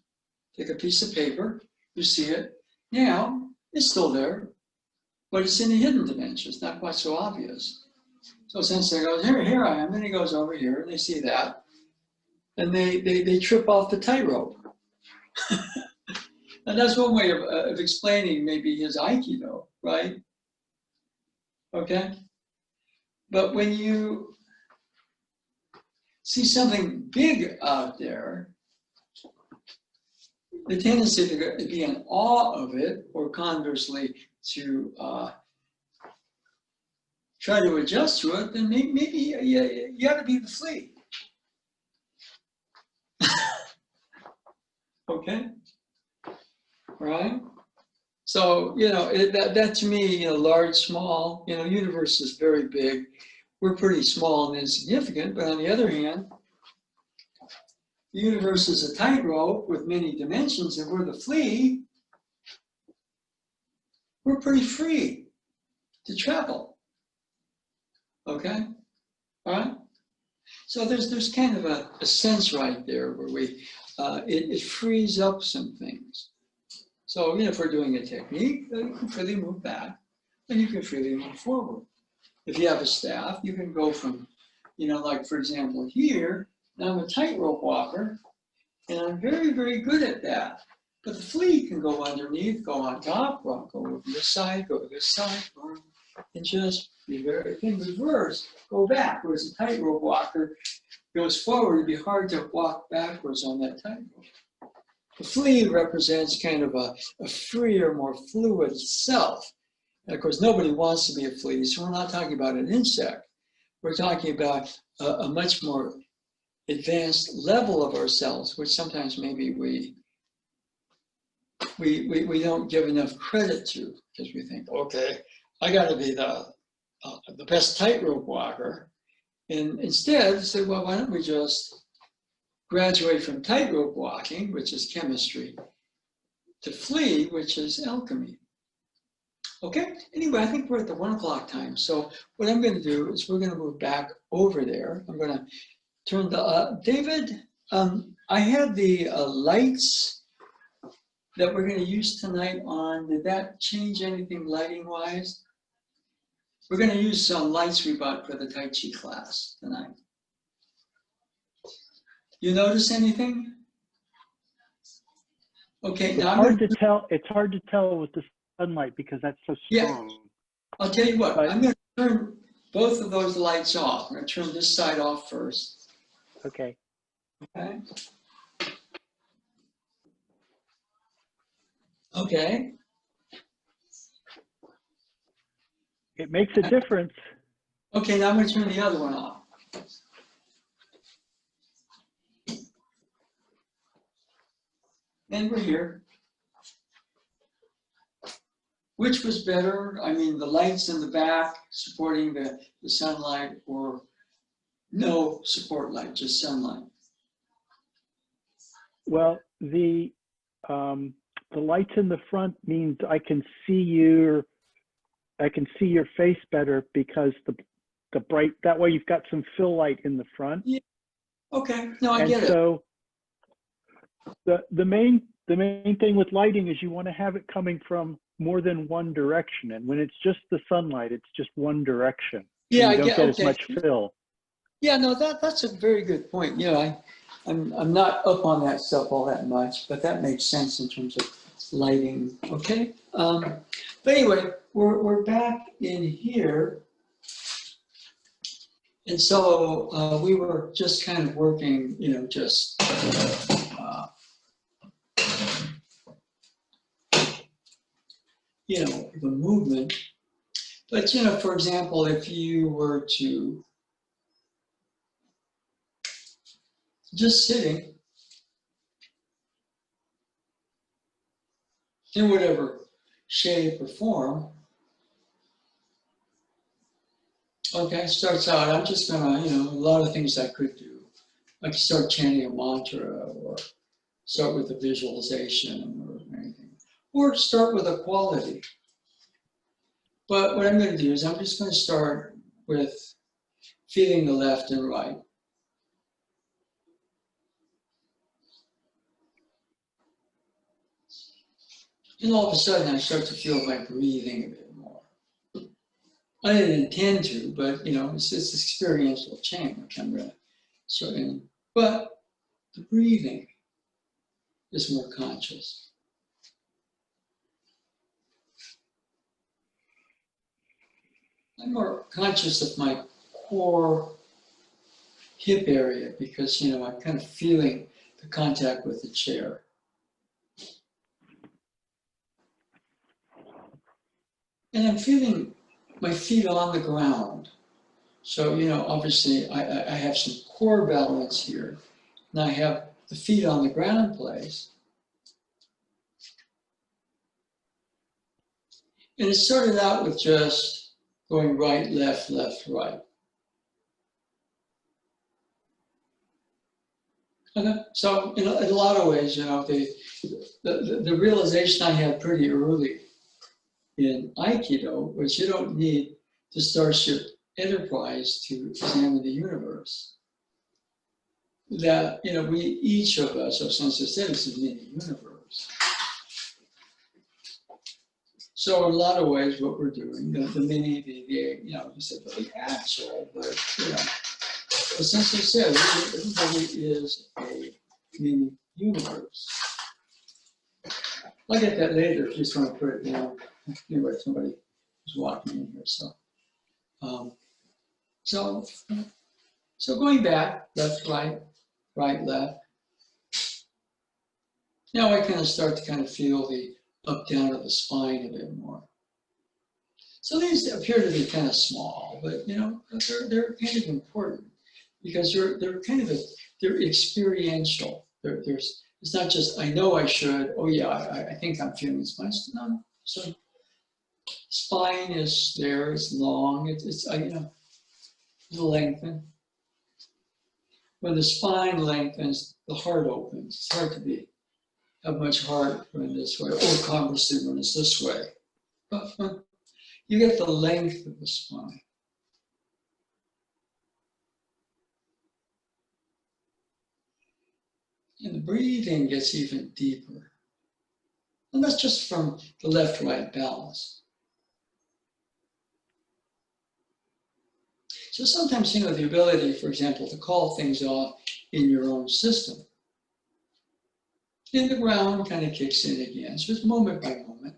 Take a piece of paper, you see it. Now, it's still there, but it's in a hidden dimension. It's not quite so obvious. So Sensei goes, here I am. Then he goes over here, and they see that. And they trip off the tightrope. And that's one way of explaining maybe his Aikido, right? Okay? But when you see something big out there, the tendency to be in awe of it, or conversely, to try to adjust to it, then maybe you got to be the flea. Okay? Right? So, that to me, large, small, universe is very big. We're pretty small and insignificant, but on the other hand, the universe is a tightrope with many dimensions, and we're the flea. We're pretty free to travel. Okay? All right? So there's kind of a sense right there where it frees up some things. So, if we're doing a technique, you can freely move back, and you can freely move forward. If you have a staff, you can go from, like for example here, now I'm a tightrope walker, and I'm very, very good at that. But the flea can go underneath, go on top, go over this side, go to this side, and just be very, in reverse, go back. Whereas a tightrope walker goes forward, it'd be hard to walk backwards on that tightrope. The flea represents kind of a freer, more fluid self. And of course, nobody wants to be a flea, so we're not talking about an insect. We're talking about a much more advanced level of ourselves, which sometimes maybe we don't give enough credit to, because we think, okay, I got to be the best tightrope walker. And instead, say, well, why don't we just graduate from tightrope walking, which is chemistry, to flea, which is alchemy. Okay, anyway, I think we're at the 1 o'clock time. So what I'm going to do is we're going to move back over there. I'm going to turn David, I had the lights that we're going to use tonight on. Did that change anything lighting wise? We're going to use some lights we bought for the Tai Chi class tonight. You notice anything? Okay, now It's hard to tell with the sunlight because that's so strong. Yeah, I'll tell you what. I'm going to turn both of those lights off. I'm going to turn this side off first. Okay. Okay. Okay. It makes a difference. Okay, now I'm going to turn the other one off. And we're here. Which was better? I mean, the lights in the back supporting the sunlight, or no support light, just sunlight? Well, the lights in the front means I can see your face better, because the bright, that way you've got some fill light in the front. Yeah. Okay, no, I And get it. so the main thing with lighting is you want to have it coming from more than one direction. And when it's just the sunlight, it's just one direction. Yeah, you I don't get get okay. as much fill. Yeah, no, that's a very good point. You know, I'm not up on that stuff all that much, but that makes sense in terms of lighting. Okay. But anyway, we're back in here, and so we were just kind of working, you know, just you know, the movement. But you know, for example, if you were to just sitting in whatever shape or form. Okay, starts out, I'm just gonna, you know, a lot of things I could do. I could start chanting a mantra, or start with a visualization, or anything. Or start with a quality. But what I'm gonna do is I'm just gonna start with feeling the left and right. And all of a sudden I start to feel my breathing a bit more. I didn't intend to, but you know, it's experiential change. I'm gonna start in. But the breathing is more conscious. I'm more conscious of my core hip area, because you know, I'm kind of feeling the contact with the chair. And I'm feeling my feet on the ground. So, you know, obviously I have some core balance here, and I have the feet on the ground place. And it started out with just going right, left, left, right. Okay. So, in a lot of ways, you know, the realization I had pretty early in Aikido was you don't need the Starship Enterprise to examine the universe. That, you know, we, each of us, our sense of sense, is a mini universe. So in a lot of ways, what we're doing, the mini, you know, you said the actual, but you know, essentially said, everybody is a mini universe. I'll get that later if you just want to put it down. Anyway, somebody is walking in here, so. So going back, left, right, right, left. Now I kind of start to kind of feel the up, down of the spine a bit more. So these appear to be kind of small, but you know, they're kind of important, because they're kind of they're experiential. It's not just I know I should. Oh yeah, I think I'm feeling spine. No, so spine is there. It's long. It's you know, it'll lengthen. When the spine lengthens, the heart opens. It's hard to have much heart when this way, or conversely when it's this way. But you get the length of the spine. And the breathing gets even deeper. And that's just from the left-right balance. So sometimes, you know, the ability, for example, to call things off in your own system. And the ground kind of kicks in again. So it's moment by moment.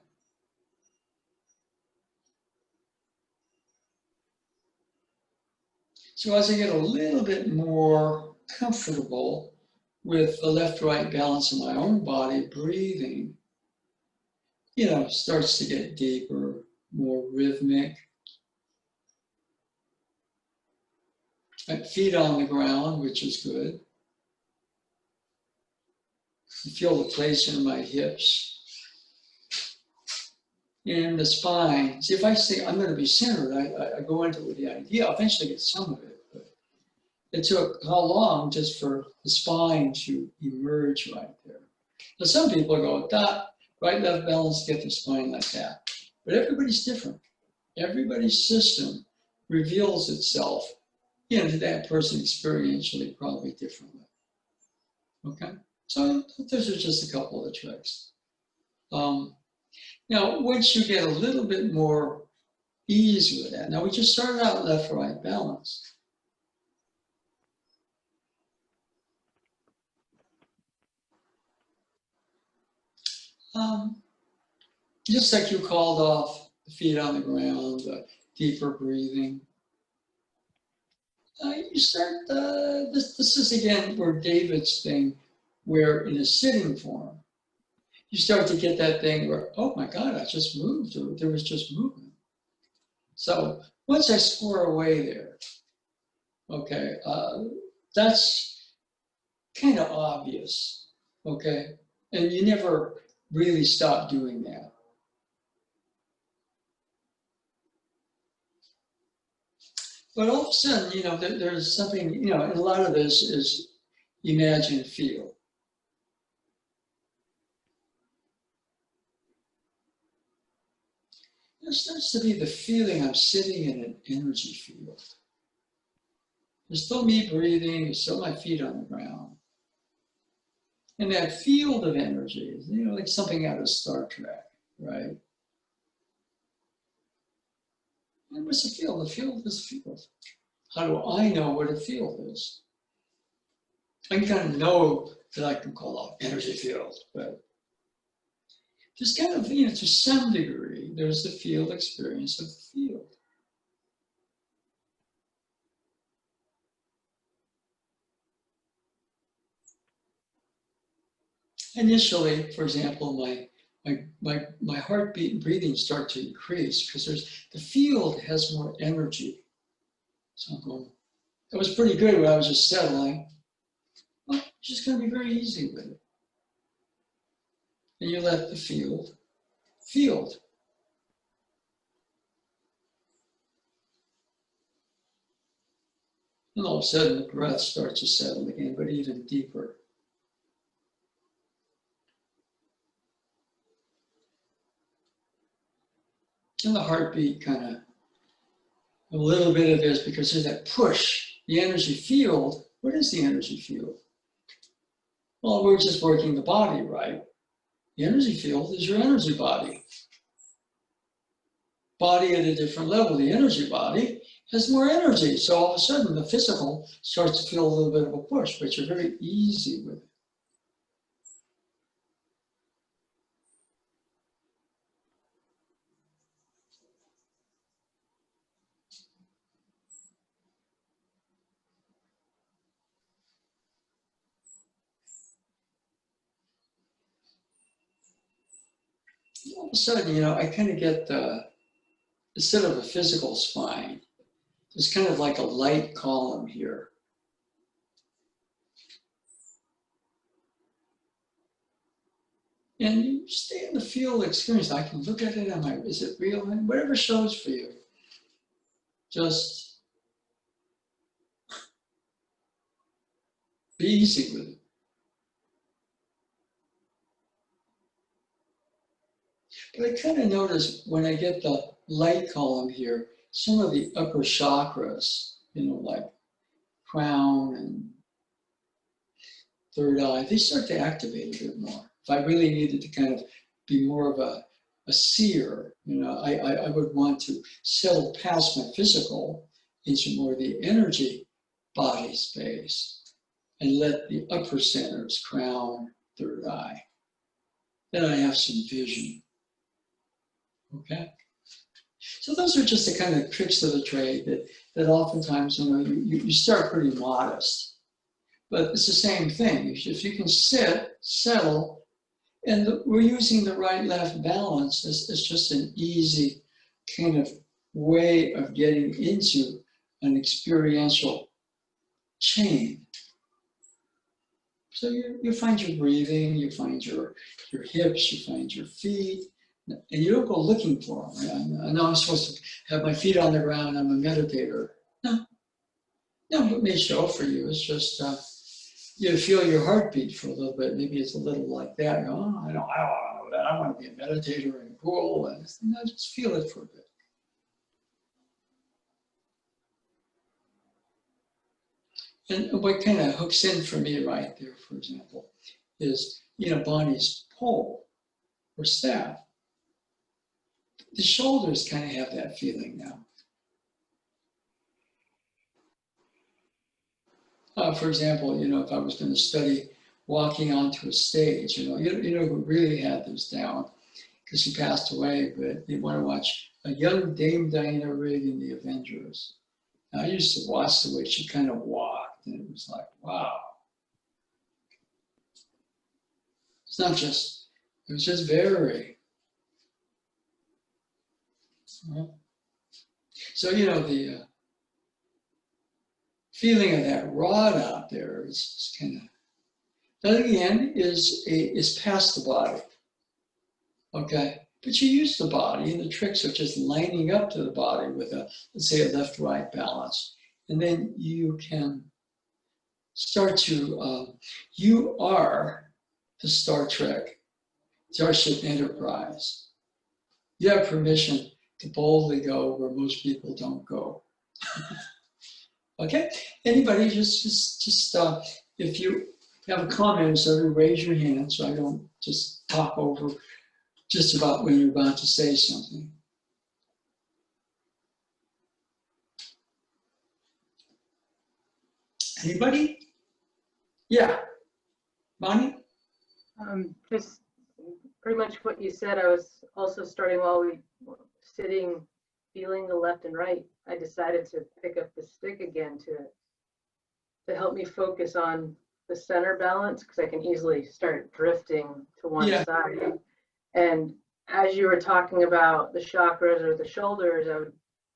So as I get a little bit more comfortable with the left-right balance in my own body, breathing, you know, starts to get deeper, more rhythmic. Right, feet on the ground, which is good. I feel the place in my hips. And the spine. See, if I say I'm going to be centered, I go into it with the idea. I'll eventually get some of it. But it took how long just for the spine to emerge right there. Now, some people go, dot, right, left balance, get the spine like that. But everybody's different. Everybody's system reveals itself into that person experientially probably differently. Okay? So those are just a couple of tricks. Now, once you get a little bit more ease with that, now we just started out left-right balance. Just like you called off the feet on the ground, deeper breathing. You start, this is again where David's thing, where in a sitting form, you start to get that thing where, oh my God, I just moved, or there was just movement. So once I square away there, okay, that's kind of obvious, okay? And you never really stop doing that. But all of a sudden, you know, there's something, you know, and a lot of this is imagine, feel. There starts to be the feeling I'm sitting in an energy field. There's still me breathing, there's still my feet on the ground. And that field of energy is, you know, like something out of Star Trek, right? And what's the field? The field is a field. How do I know what a field is? I can kind of know that I can call it energy field, but just kind of, you know, to some degree, there's the field experience of the field. Initially, for example, my heartbeat and breathing start to increase because the field has more energy. So I'm going, that was pretty good when I was just settling. Well, it's just going to be very easy with it. And you let the field. And all of a sudden the breath starts to settle again, but even deeper. And the heartbeat kind of, a little bit of this, because there's that push. The energy field, what is the energy field? Well, we're just working the body, right? The energy field is your energy body. Body at a different level. The energy body has more energy. So all of a sudden the physical starts to feel a little bit of a push, but you're very easy with it. All of a sudden, you know, I kind of get instead of a physical spine, there's kind of like a light column here. And you stay in the field experience. I can look at it, is it real? And whatever shows for you. Just be easy with it. But I kind of notice when I get the light column here, some of the upper chakras, you know, like crown and third eye, they start to activate a bit more. If I really needed to kind of be more of a seer, you know, I would want to settle past my physical into more of the energy body space and let the upper centers, crown, third eye. Then I have some vision. Okay? So those are just the kind of tricks of the trade that oftentimes, you know, you start pretty modest. But it's the same thing. If you can sit, settle, and we're using the right-left balance as just an easy kind of way of getting into an experiential chain. So you find your breathing, you find your hips, you find your feet, and you don't go looking for them. Right? I know I'm supposed to have my feet on the ground, I'm a meditator. No, but it may show for you. It's just, you feel your heartbeat for a little bit. Maybe it's a little like that. You go, oh, I don't want to know that. I want to be a meditator and cool, and just feel it for a bit. And what kind of hooks in for me right there, for example, is, Bonnie's pole or staff. The shoulders kind of have that feeling now. For example, if I was going to study walking onto a stage, you know who really had this down, because she passed away, but you want to watch a young Dame Diana Rigg in The Avengers. I used to watch the way she kind of walked, and it was like, wow. It's not just, it was just very. So, the feeling of that rod out there is kind of, that again is past the body, okay? But you use the body, and the tricks are just lining up to the body with let's say, a left-right balance. And then you can start to, you are the Star Trek Starship Enterprise. You have permission to boldly go where most people don't go. Okay? Anybody, just if you have a comment, so raise your hand so I don't just talk over just about when you're about to say something. Anybody? Yeah. Bonnie? Just pretty much what you said. I was also starting while we were sitting, feeling the left and right. I decided to pick up the stick again to help me focus on the center balance, because I can easily start drifting to one side. And as you were talking about the chakras or the shoulders, I would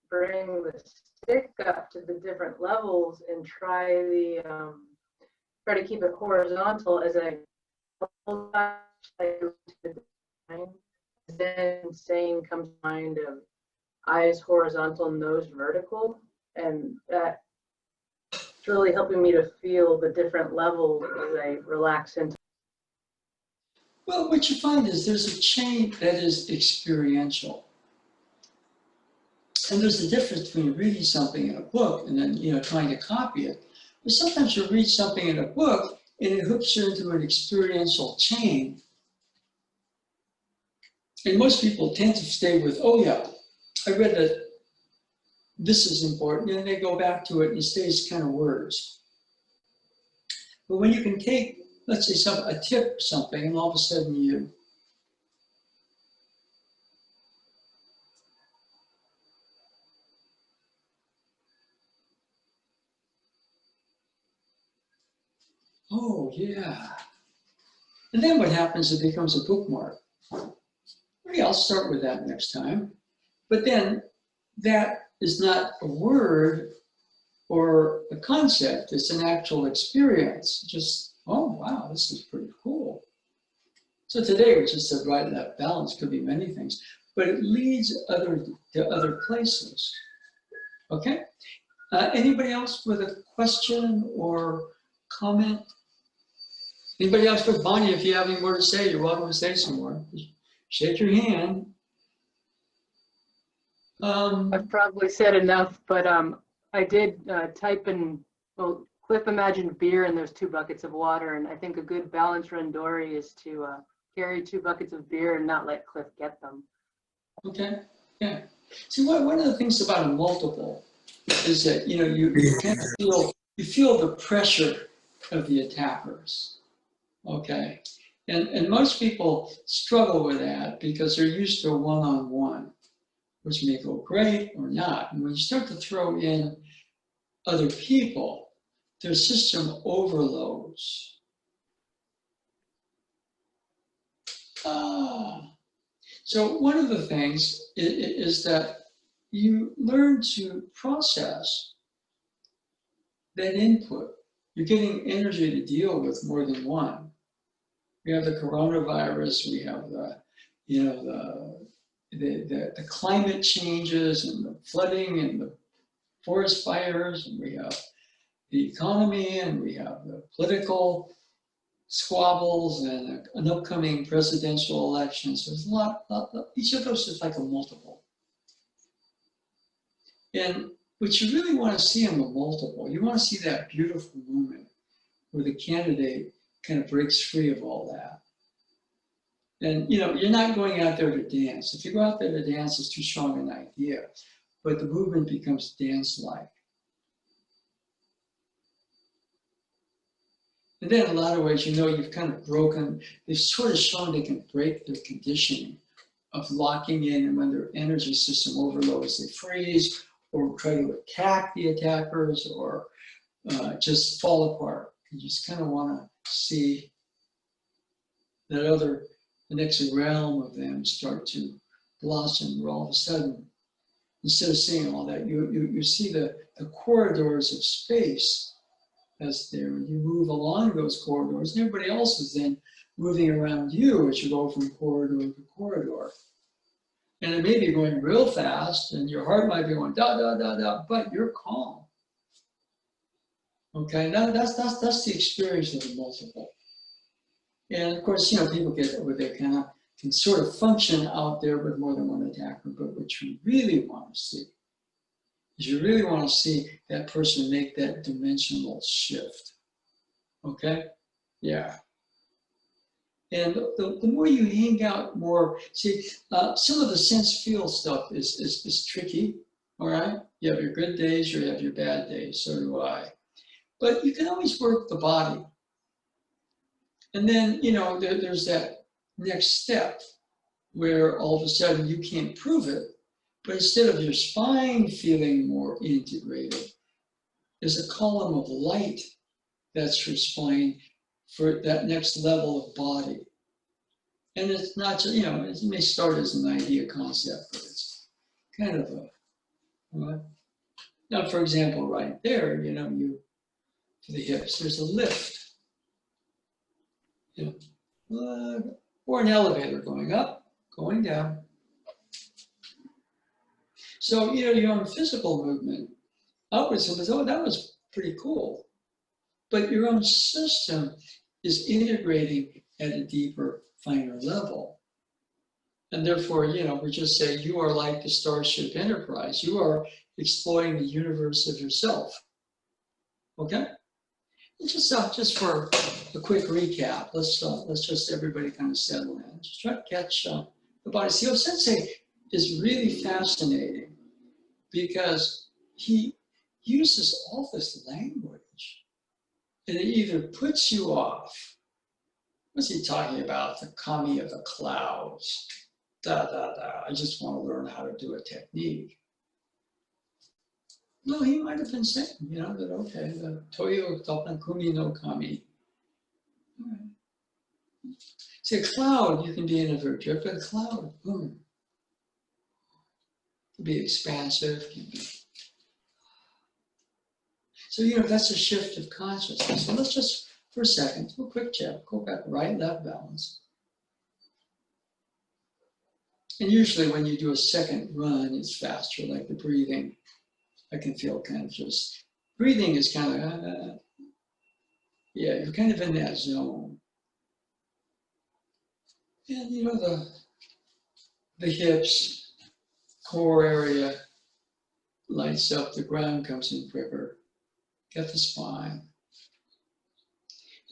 bring the stick up to the different levels and try to keep it horizontal as I hold back, then saying comes to mind of eyes horizontal, nose vertical, and that's really helping me to feel the different levels as I relax into. Well, what you find is there's a chain that is experiential. And there's a difference between reading something in a book and then, trying to copy it. But sometimes you read something in a book and it hooks you into an experiential chain. And most people tend to stay with, oh yeah, I read that this is important, and they go back to it and it stays kind of words. But when you can take, let's say, a tip or something, and all of a sudden you oh yeah. And then what happens, it becomes a bookmark. Okay, I'll start with that next time. But then that is not a word or a concept, it's an actual experience. Just, oh wow, this is pretty cool. So today we just said right left balance, could be many things, but it leads to other places. Okay? Anybody else with a question or comment? Anybody else with Bonnie, if you have any more to say, you're welcome to say some more. Just shake your hand. I've probably said enough, but I did type in, well, Cliff imagined beer in those 2 buckets of water, and I think a good balance randori is to carry 2 buckets of beer and not let Cliff get them. Okay, yeah. See, one of the things about a multiple is that, you kind of feel the pressure of the attackers, okay? And most people struggle with that because they're used to a one-on-one, which may go great or not. And when you start to throw in other people, their system overloads. So one of the things is that you learn to process that input. you're getting energy to deal with more than one. We have the coronavirus, we have the, you know, the climate changes and the flooding and the forest fires, and we have the economy, and we have the political squabbles and an upcoming presidential election. So there's a lot, each of those is like a multiple. And what you really want to see in the multiple, you want to see that beautiful moment where the candidate kind of breaks free of all that. And you know, you're not going out there to dance. If you go out there to dance, it's too strong an idea. But the movement becomes dance-like. And then in a lot of ways, you know, you've kind of broken, they've sort of shown they can break their conditioning of locking in, and when their energy system overloads, they freeze or try to attack the attackers or just fall apart. You just kind of want to see that the next realm of them start to blossom, where all of a sudden, instead of seeing all that, you see the corridors of space as there, and you move along those corridors, and everybody else is then moving around you as you go from corridor to corridor. And it may be going real fast, and your heart might be going da da da da, but you're calm. Okay, now that's the experience of the multiple. And of course, you know, people get where they kind of can sort of function out there with more than one attacker, but what you really want to see is you really want to see that person make that dimensional shift. Okay? Yeah. And the more you hang out more, see, some of the sense feel stuff is tricky, all right? You have your good days, you have your bad days, so do I. But you can always work the body. And then, you know, there's that next step where all of a sudden you can't prove it, but instead of your spine feeling more integrated, there's a column of light that's your spine for that next level of body. And it's not just, you know, it may start as an idea concept, but it's kind of a, now for example, right there, you know, for the hips, there's a lift. You know, or an elevator going up, going down. So, you know, your own physical movement upwards, oh, that was pretty cool. But your own system is integrating at a deeper, finer level. And therefore, you know, we just say you are like the Starship Enterprise. You are exploring the universe of yourself. Okay? Just for a quick recap, let's just everybody kind of settle in. Just try to catch the body. See, Sensei is really fascinating because he uses all this language, and it either puts you off. What's he talking about? The kami of the clouds. Da da da. I just want to learn how to do a technique. No, he might have been saying, you know, that okay, the Toyo Topan Kumi no Kami. All right. See, a cloud, you can be in a very driven cloud. Boom. Can be expansive, can be. So, you know, that's a shift of consciousness. So let's just, for a second, do a quick check. Go back, right, left balance. And usually when you do a second run, it's faster, like the breathing. I can feel kind of just, breathing is kind of, yeah, you're kind of in that zone. And you know, the hips, core area lights up, the ground comes in quicker, get the spine.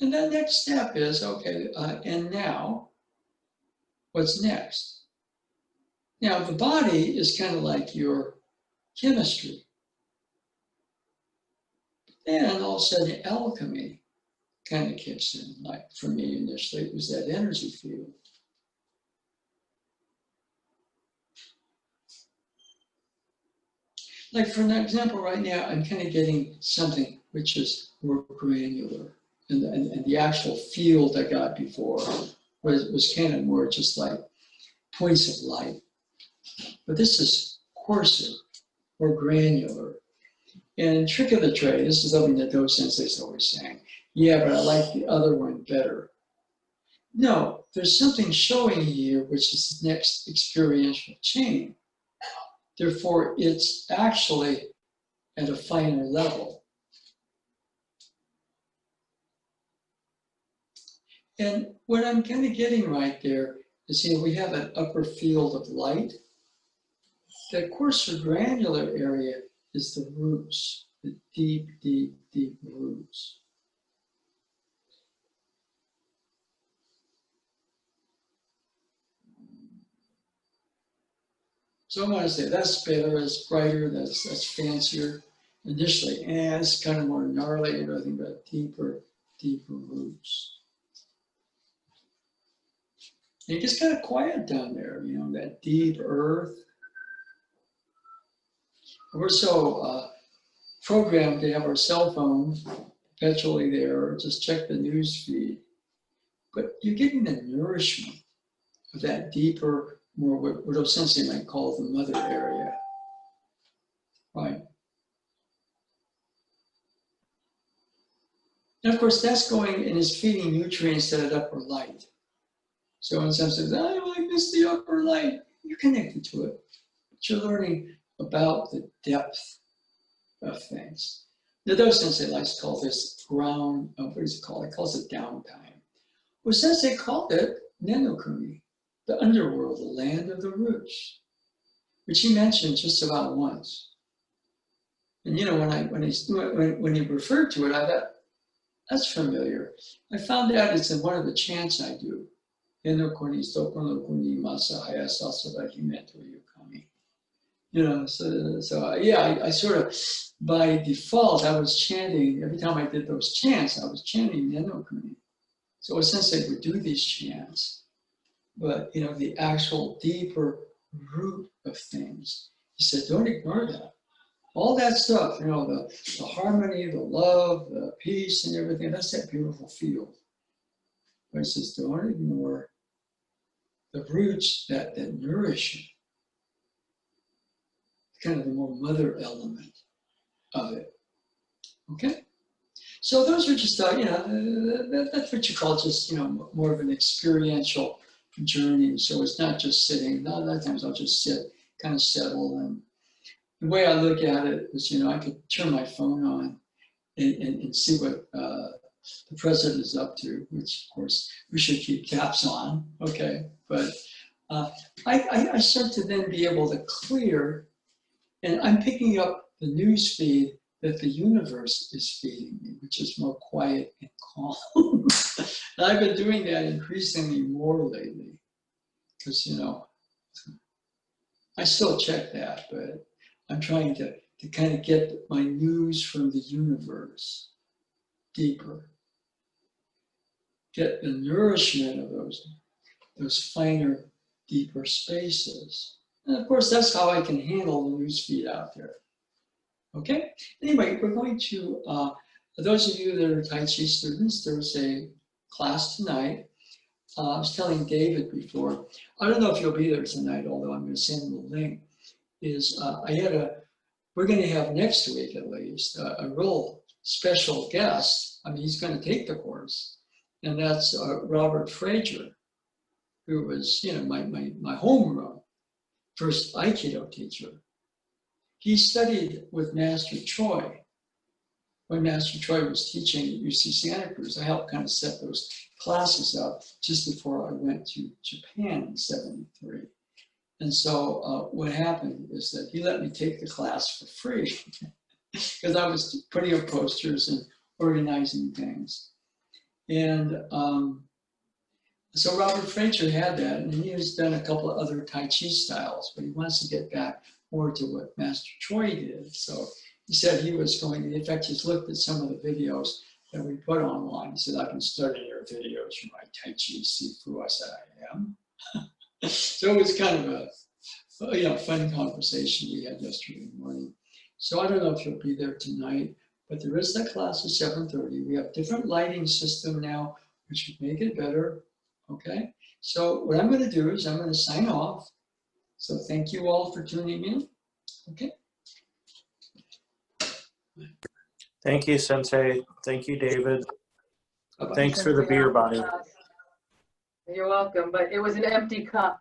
And the next step is, okay, and now, what's next? Now, the body is kind of like your chemistry. Then all of a sudden, alchemy kind of kicks in. Like for me initially, it was that energy field. Like for an example, right now, I'm kind of getting something which is more granular. And the actual field I got before was kind of more just like points of light. But this is coarser, more granular. And trick of the trade, this is something that Do Sensei is always saying. Yeah, but I like the other one better. No, there's something showing here, which is the next experiential chain. Therefore, it's actually at a finer level. And what I'm kind of getting right there is, you know, we have an upper field of light. The coarser granular area is the roots, the deep, deep, deep roots. So I want to say that's better, that's brighter, that's fancier. Initially, and it's kind of more gnarly and everything, but deeper, deeper roots. And it gets kind of quiet down there, you know, that deep earth. We're so programmed to have our cell phone perpetually there, or just check the news feed. But you're getting the nourishment of that deeper, more what Sensei might call the mother area, right? And of course, that's going and is feeding nutrients to that upper light. So in some sense, I miss the upper light. You're connected to it, but you're learning about the depth of things. The Do Sensei likes to call this ground, what does it call it? He calls it downtime. Well, Sensei called it Nenokumi, the underworld, the land of the roots, which he mentioned just about once. And you know, when he referred to it, I thought, that's familiar. I found out it's in one of the chants I do. You know, so yeah, I sort of, by default, I was chanting, every time I did those chants, I was chanting Nenokuni. So Sensei would do these chants, but you know, the actual deeper root of things, he said, don't ignore that. All that stuff, you know, the harmony, the love, the peace and everything, that's that beautiful field. But he says, don't ignore the roots that nourish it. Kind of the more mother element of it. Okay? So those are just, you know, that's what you call just, you know, more of an experiential journey. So it's not just sitting. A lot of times I'll just sit, kind of settle. And the way I look at it is, you know, I could turn my phone on and see what the president is up to, which of course we should keep tabs on, okay? But I start to then be able to clear, and I'm picking up the news feed that the universe is feeding me, which is more quiet and calm. And I've been doing that increasingly more lately, because, you know, I still check that, but I'm trying to kind of get my news from the universe deeper. Get the nourishment of those finer, deeper spaces. And of course, that's how I can handle the news feed out there. Okay? Anyway, we're going to, those of you that are Tai Chi students, there's a class tonight. I was telling David before, I don't know if you'll be there tonight, although I'm going to send him the link, we're going to have next week at least, a real special guest. I mean, he's going to take the course, and that's Robert Frazier, who was, you know, my homeroom first Aikido teacher. He studied with Master Choi. When Master Choi was teaching at UC Santa Cruz, I helped kind of set those classes up just before I went to Japan in '73. And so what happened is that he let me take the class for free because I was putting up posters and organizing things. And so Robert Frazier had that, and he has done a couple of other Tai Chi styles, but he wants to get back more to what Master Choi did. So he said he was going, in fact, he's looked at some of the videos that we put online. He said, I've been studying your videos from my Tai Chi Sifu. I said, I am. So it was kind of a fun conversation we had yesterday morning. So I don't know if you'll be there tonight, but there is that class at 7:30. We have different lighting system now, which would make it better. Okay, so what I'm going to do is I'm going to sign off. So thank you all for tuning in. Okay. Thank you, Sensei. Thank you, David. Bye-bye. Thanks for the beer, Bonnie. You're welcome, but it was an empty cup.